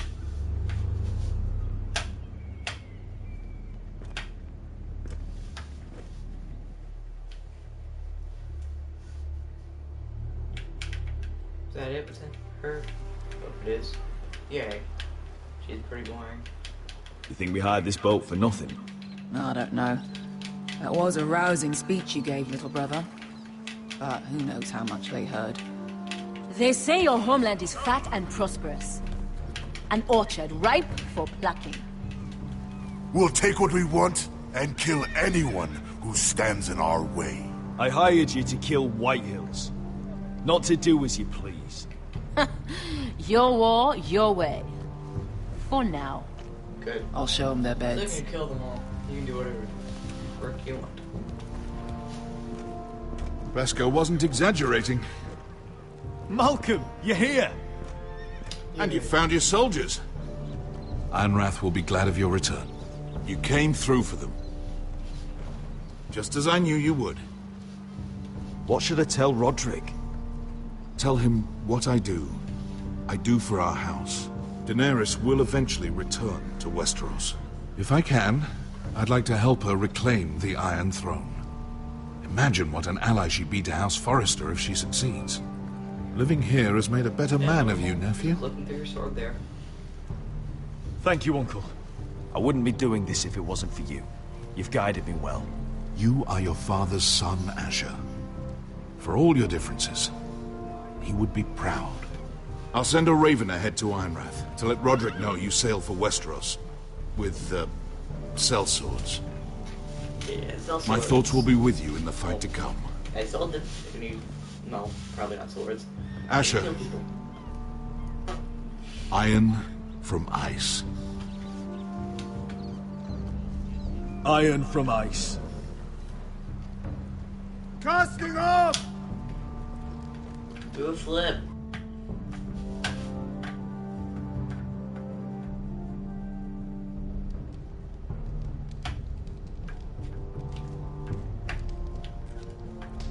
that it with her? Hope it is. Yay. She's pretty boring. You think we hired this boat for nothing? I don't know. That was a rousing speech you gave, little brother. But who knows how much they heard. They say your homeland is fat and prosperous. An orchard ripe for plucking. We'll take what we want and kill anyone who stands in our way. I hired you to kill Whitehills, not to do as you please. Your war, your way. For now. Good. I'll show them their So beds. you can kill them all. You can do whatever work you want. Bresco wasn't exaggerating. Malcolm, you're here! And you found your soldiers. Ironrath will be glad of your return. You came through for them. Just as I knew you would. What should I tell Roderick? Tell him what I do for our house. Daenerys will eventually return to Westeros. If I can, I'd like to help her reclaim the Iron Throne. Imagine what an ally she'd be to House Forrester if she succeeds. Living here has made a better man of you, nephew. Flipping through your sword there. Thank you, Uncle. I wouldn't be doing this if it wasn't for you. You've guided me well. You are your father's son, Asher. For all your differences, he would be proud. I'll send a raven ahead to Ironrath to let Roderick know you sail for Westeros with, sellswords. Yeah, sellswords. My thoughts will be with you in the fight to come. I sold it. No, probably not swords. Asher. Kill people. Iron from ice. Iron from ice. Casting off! Do a flip.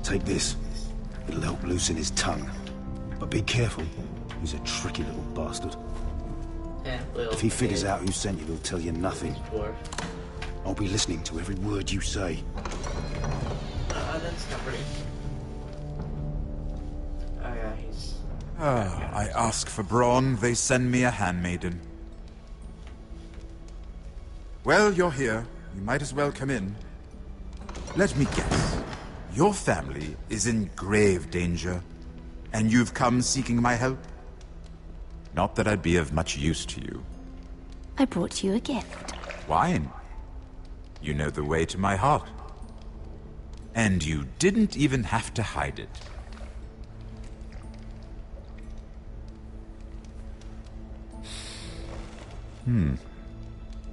Take this. It'll help loosen his tongue. But be careful. He's a tricky little bastard. Yeah, If he figures out who sent you, he'll tell you nothing. I'll be listening to every word you say. That's not pretty. Oh yeah, he's... I ask for brawn, they send me a handmaiden. Well, you're here. You might as well come in. Let me guess. Your family is in grave danger, and you've come seeking my help? Not that I'd be of much use to you. I brought you a gift. Wine. You know the way to my heart. And you didn't even have to hide it.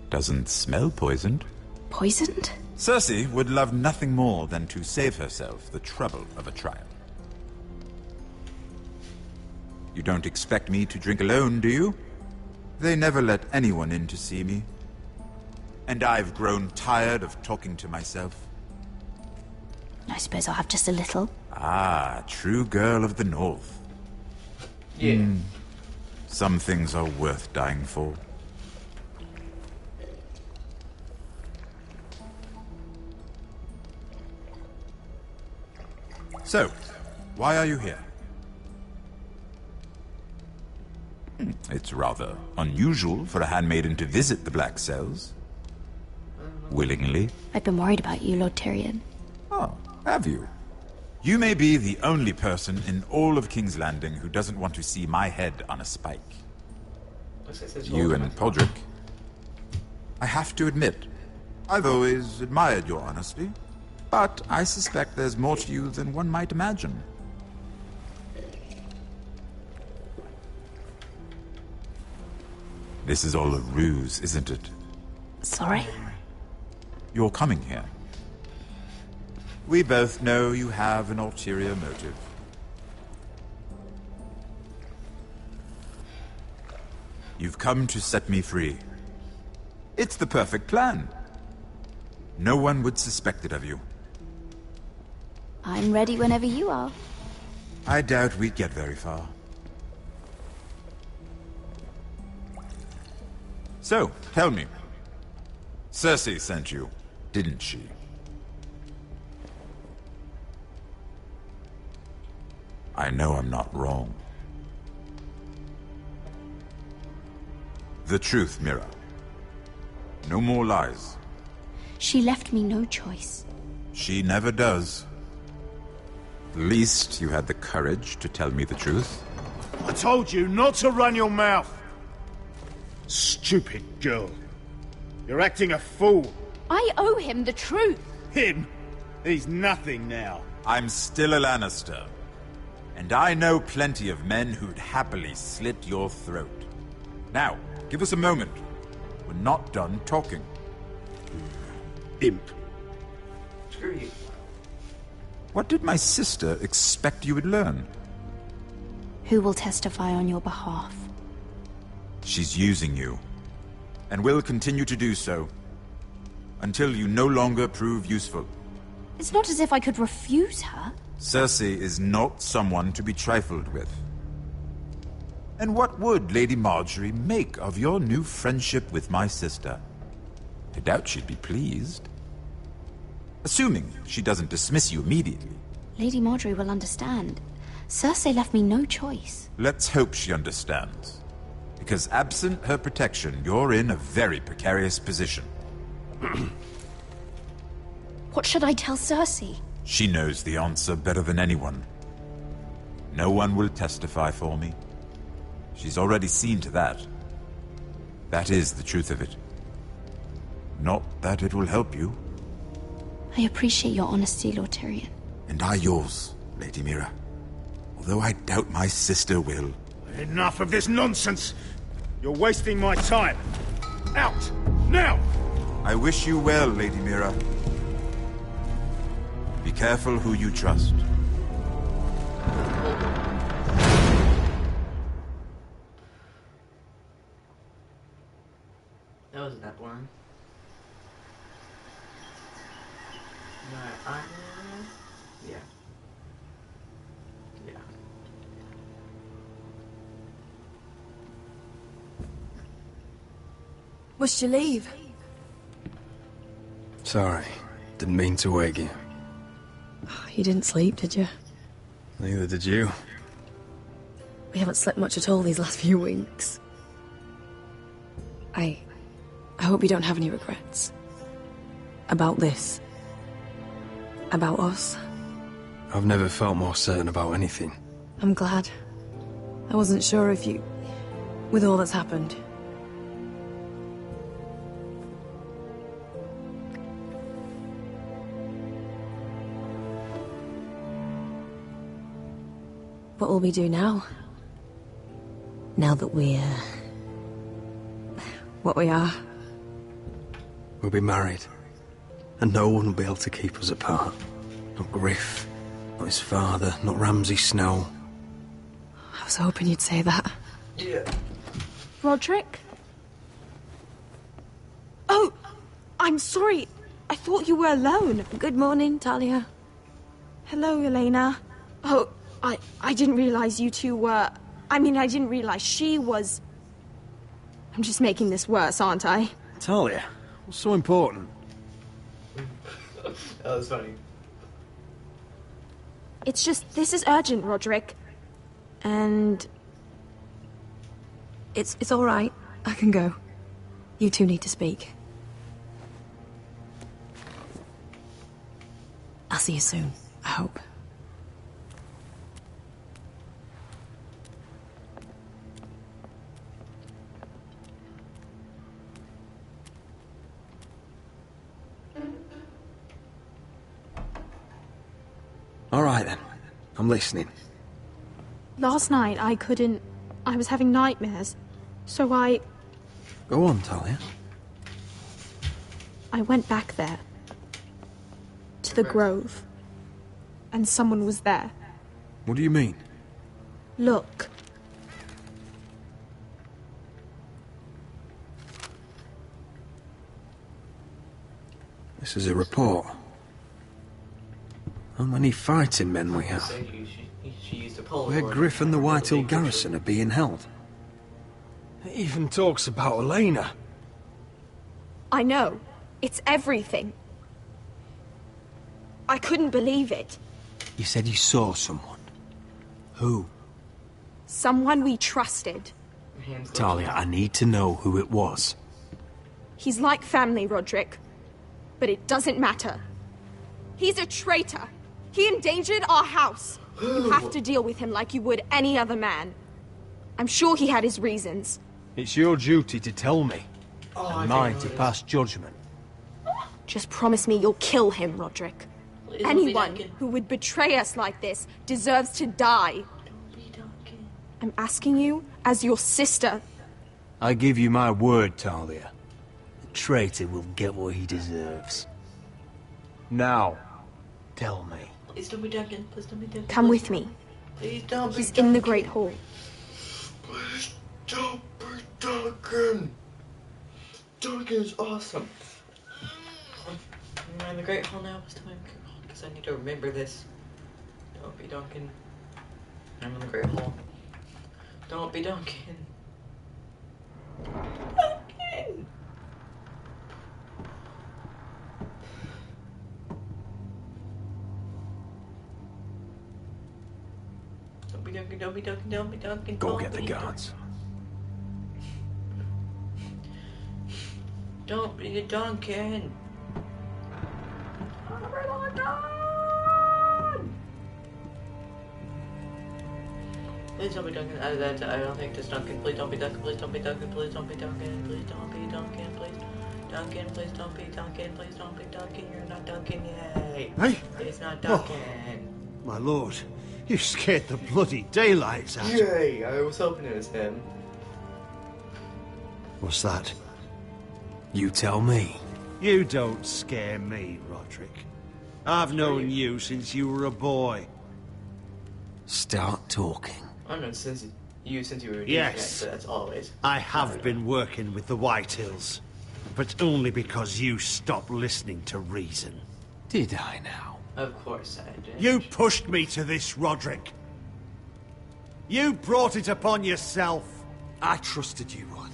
Doesn't smell poisoned. Poisoned? Cersei would love nothing more than to save herself the trouble of a trial. You don't expect me to drink alone, do you? They never let anyone in to see me. And I've grown tired of talking to myself. I suppose I'll have just a little. Ah, true girl of the North. Yeah. Some things are worth dying for. So, why are you here? It's rather unusual for a handmaiden to visit the Black Cells. Willingly. I've been worried about you, Lord Tyrion. Oh, have you? You may be the only person in all of King's Landing who doesn't want to see my head on a spike. You and Podrick. I have to admit, I've always admired your honesty, but I suspect there's more to you than one might imagine. This is all a ruse, isn't it? Sorry? You're coming here. We both know you have an ulterior motive. You've come to set me free. It's the perfect plan. No one would suspect it of you. I'm ready whenever you are. I doubt we'd get very far. So, tell me. Cersei sent you, didn't she? I know I'm not wrong. The truth, Mira. No more lies. She left me no choice. She never does. At least you had the courage to tell me the truth. I told you not to run your mouth. Stupid girl. You're acting a fool. I owe him the truth. Him? He's nothing now. I'm still a Lannister. And I know plenty of men who'd happily slit your throat. Now, give us a moment. We're not done talking. Imp. Screw you. What did my sister expect you would learn? Who will testify on your behalf? She's using you. And will continue to do so. Until you no longer prove useful. It's not as if I could refuse her. Cersei is not someone to be trifled with. And what would Lady Marjorie make of your new friendship with my sister? I doubt she'd be pleased. Assuming she doesn't dismiss you immediately. Lady Marjorie will understand. Cersei left me no choice. Let's hope she understands. Because absent her protection, you're in a very precarious position. What should I tell Cersei? She knows the answer better than anyone. No one will testify for me. She's already seen to that. That is the truth of it. Not that it will help you. I appreciate your honesty, Lord Tyrion. And I yours, Lady Mira. Although I doubt my sister will. Enough of this nonsense! You're wasting my time! Out! Now! I wish you well, Lady Mira. Be careful who you trust. That wasn't that boring. Yeah. Yeah. Must you leave? Sorry. Didn't mean to wake you. You didn't sleep, did you? Neither did you. We haven't slept much at all these last few weeks. I hope you don't have any regrets. About this. About us. I've never felt more certain about anything. I'm glad. I wasn't sure if you... with all that's happened. What will we do now? Now that we're... what we are? We'll be married. And no one will be able to keep us apart. Not Griff, not his father, not Ramsay Snow. I was hoping you'd say that. Yeah. Roderick? Oh! I'm sorry. I thought you were alone. Good morning, Talia. Hello, Elena. Oh, I didn't realize you two were... I mean, I didn't realize she was... I'm just making this worse, aren't I? Talia, what's so important? That was funny. It's just, this is urgent, Roderick. And... It's all right. I can go. You two need to speak. I'll see you soon, I hope. All right, then. I'm listening. Last night, I couldn't... I was having nightmares. So I Go on, Talia. went back there. To the grove. And someone was there. What do you mean? Look. This is a report. How many fighting men we have? She used a pole. Where Griff and the Whitehill garrison are being held. It even talks about Elena. I know. It's everything. I couldn't believe it. You said you saw someone. Who? Someone we trusted. Talia, I need to know who it was. He's like family, Roderick. But it doesn't matter. He's a traitor. He endangered our house. You have to deal with him like you would any other man. I'm sure he had his reasons. It's your duty to tell me, and mine to pass judgment. Just promise me you'll kill him, Roderick. Anyone who would betray us like this deserves to die. I'm asking you as your sister. I give you my word, Talia. The traitor will get what he deserves. Now, tell me. Please don't be Duncan. Please don't be Duncan. Come with me. Please don't be He's Duncan. in the Great Hall. Please don't be Duncan. Duncan is awesome. Am I in the Great Hall now? It's time, because I need to remember this. Don't be Duncan. I'm in the Great Hall. Don't be Duncan. Duncan! Don't be Duncan, don't be Duncan, don't be Duncan. Go get the guards. Don't be Duncan. Please don't be Duncan. I don't think it's Duncan. Please don't be Duncan. Please don't be Duncan. Please don't be Duncan. Please don't be Duncan. Please Duncan. Please don't be Duncan. Please don't be Duncan. You're not Duncan. Yay. Hey? It's not Duncan. Oh, my lord, you scared the bloody daylights out of me. Yay. I was hoping it was him. What's that? You tell me. You don't scare me, Roderick. I've known you since you were a boy. Start talking. I've known since you were a Yes. so that's always. I have been working with the Whitehills, but only because you stopped listening to reason. Did I now? Of course I did. You pushed me to this, Roderick. You brought it upon yourself. I trusted you, Roland.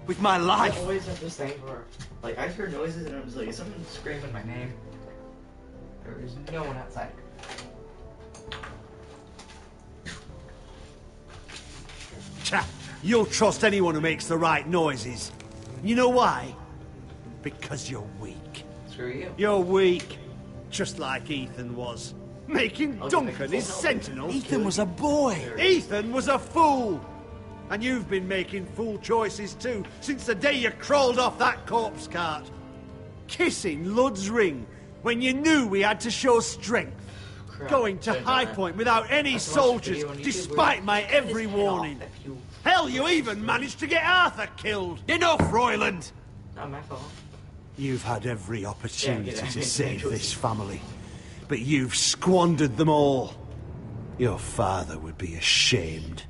With my life. I always have this thing where, like, I hear noises and I'm just like, is someone screaming my name? There is no one outside. Cha, you'll trust anyone who makes the right noises. You know why? Because you're weak. Screw you. You're weak. Just like Ethan was. Making Duncan his sentinel. Ethan was a boy. Ethan was a fool. And you've been making fool choices too, since the day you crawled off that corpse cart. Kissing Lud's ring, when you knew we had to show strength. Crap. Going to High Point without any soldiers, despite my every warning. Hell, you even managed to get Arthur killed. Enough, Royland! Not my fault. You've had every opportunity Yeah, to save this family, but you've squandered them all. Your father would be ashamed.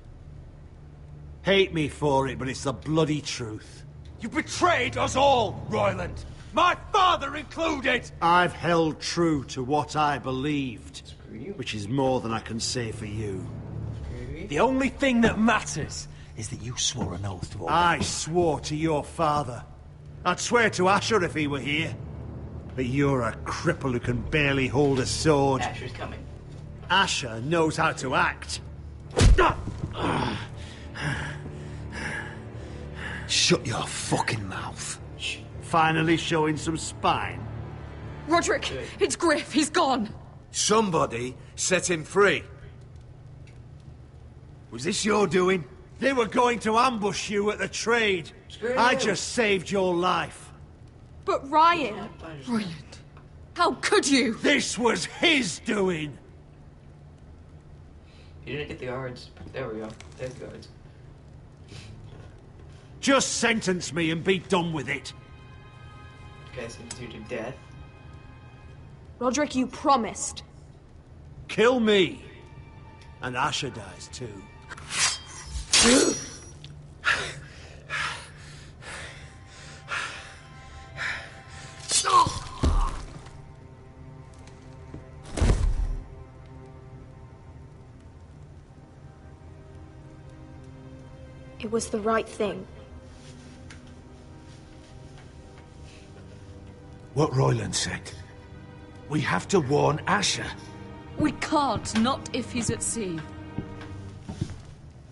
Hate me for it, but it's the bloody truth. You betrayed us all, Royland! My father included! I've held true to what I believed, which is more than I can say for you. The only thing that matters is that you swore an oath to obey. I swore to your father. I'd swear to Asher if he were here. But you're a cripple who can barely hold a sword. Asher's coming. Asher knows how to act. Shut your fucking mouth. Finally showing some spine. Roderick, it's Griff. He's gone. Somebody set him free. Was this your doing? They were going to ambush you at the trade. I just saved your life. But Ryan... Royland, how could you? This was his doing. You didn't get the guards. There we go. There's the guards. Just sentence me and be done with it. Okay, sentence you to death. Roderick, you promised. Kill me. And Asher dies too. It was the right thing. What Royland said. We have to warn Asher. We can't, not if he's at sea.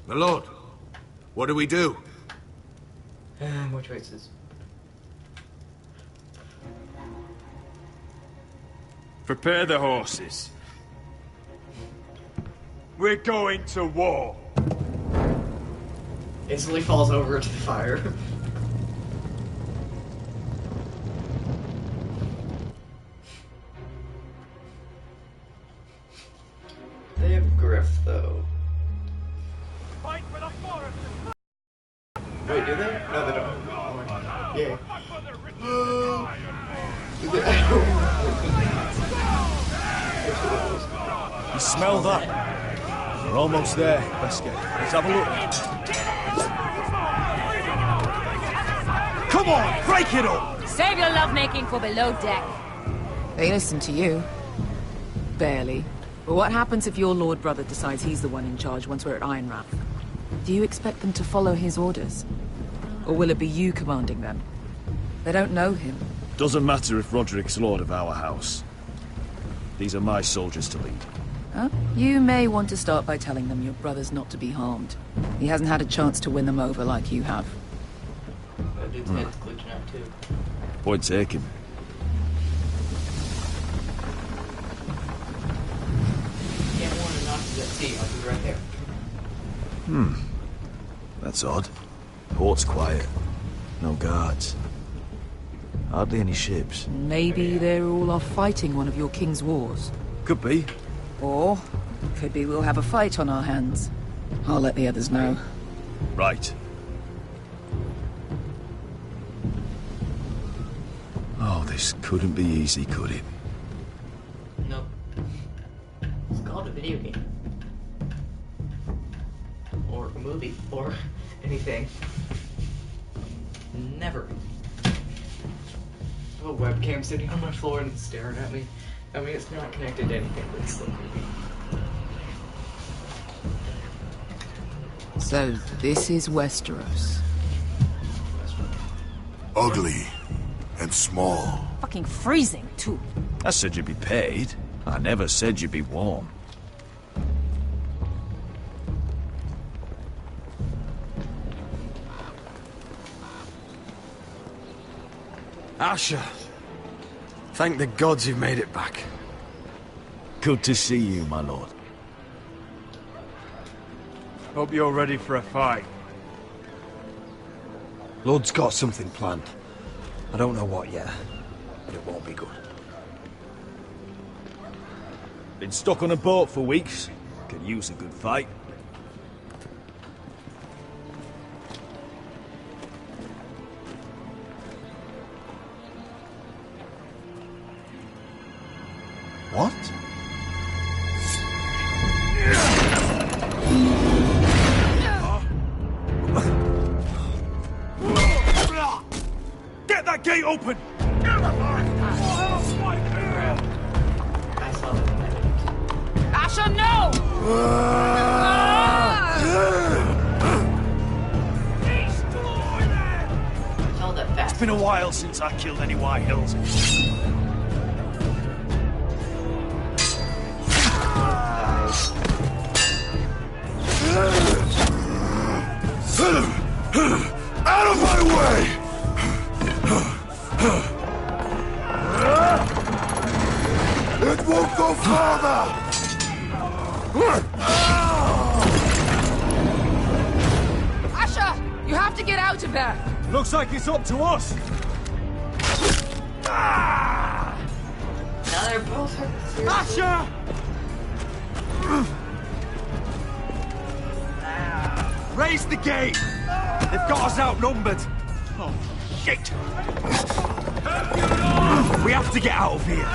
My lord, What do we do? More choices. Prepare the horses. We're going to war. Instantly falls over to the fire. They have Griff, though. Fight for the forest! Wait, do they? No, they don't. Yeah. You smell that? We're almost there, Wesker. Let's have a look. Come on, break it up! Save your lovemaking for below deck. They listen to you. Barely. But what happens if your Lord Brother decides he's the one in charge once we're at Ironrath? Do you expect them to follow his orders? Or will it be you commanding them? They don't know him. Doesn't matter if Roderick's lord of our house. These are my soldiers to lead. Huh? You may want to start by telling them your brother's not to be harmed. He hasn't had a chance to win them over like you have. That dude's head's glitching out too. Point taken. Can't warn him not to that sea, like he's right there. That's odd. Port's quiet. No guards. Hardly any ships. Maybe they're all off fighting one of your king's wars. Could be. Or, could be we'll have a fight on our hands. I'll let the others know. Right. Oh, this couldn't be easy, could it? Nope. It's called a video game. Or a movie. Or anything. Never. I have a webcam sitting on my floor and it's staring at me. I mean, it's not connected to anything, but it's still creepy. So, this is Westeros. Ugly and small. Fucking freezing, too. I said you'd be paid. I never said you'd be warm. Asher! Thank the gods you've made it back. Good to see you, my lord. Hope you're ready for a fight. Lord's got something planned. I don't know what yet, but it won't be good. Been stuck on a boat for weeks. Could use a good fight. What? Get that gate open! Asher, no! It's been a while since I killed any White Hills. Out of my way! It won't go farther! Asher! You have to get out of there! Looks like it's up to us! Now they're both hurt. Asher! Raise the gate! They've got us outnumbered! Oh, shit! We have to get out of here!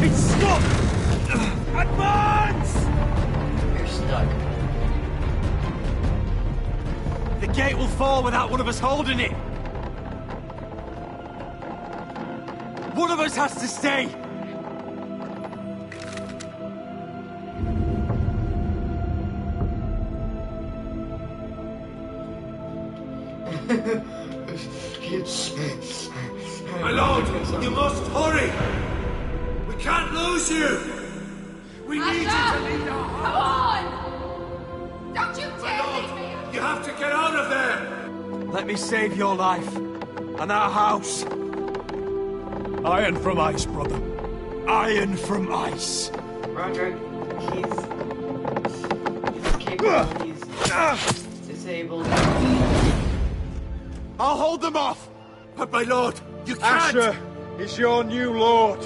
It's stuck! Advance! You're stuck. The gate will fall without one of us holding it! One of us has to stay! My lord, you must hurry! We lose you! We need you to lead our Come on! Don't you dare leave me! You have to get out of there! Let me save your life. And our house. Iron from ice, brother. Iron from ice. Roderick, he's capable, he's disabled. I'll hold them off! But my lord, you can't! Asher is your new lord.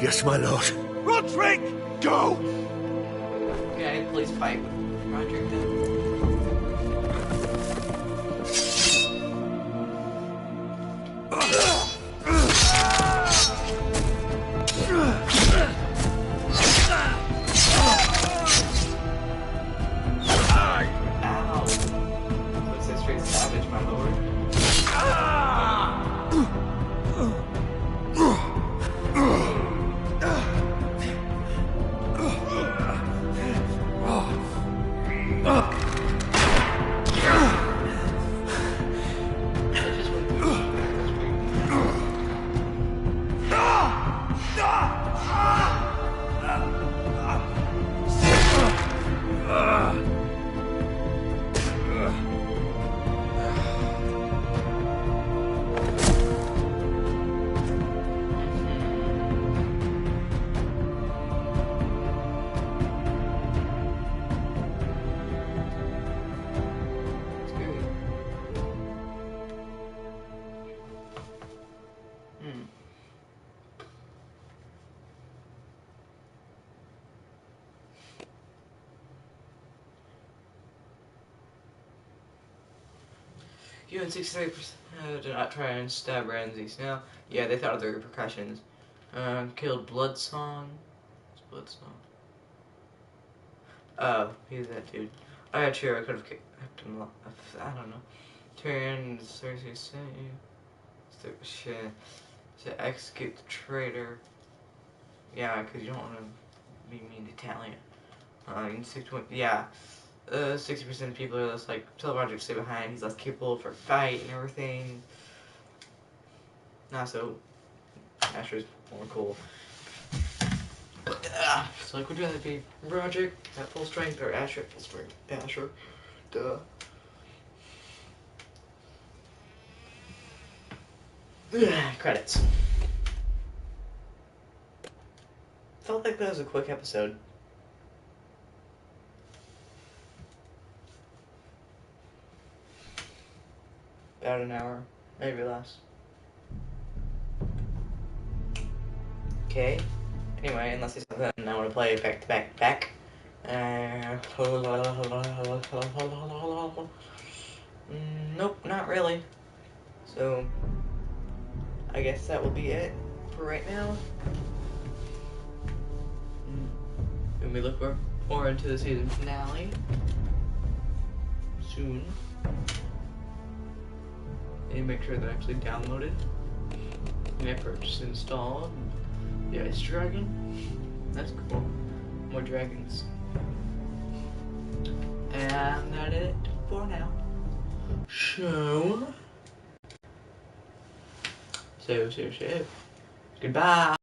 Yes, my lord. Roderick, go! Okay, please fight Roderick then. You and 63% do not try and stab Ramses. Now, yeah, they thought of the repercussions. Killed Bloodsong. What's Bloodsong? Oh, he's that dude. I got sure I could have kept him alive. I don't know. Turn Cersei sent you to execute the traitor. Yeah, because you don't want to be mean to Italian. Yeah. 60% of people are less like, tell Roger to stay behind, he's less capable for a fight and everything. Not so. Asher's more cool. So, like, would you rather be Roger at full strength or Asher at full strength? Asher. Duh. Credits. Felt like that was a quick episode. About an hour, maybe less. Okay. Anyway, unless there's something I want to play back to back to back. Nope, not really. So, I guess that will be it for right now. And we look forward to the season finale soon. And make sure they're actually downloaded. And I purchased and installed. The Ice Dragon. That's cool. More dragons. And that's it for now. So. Goodbye.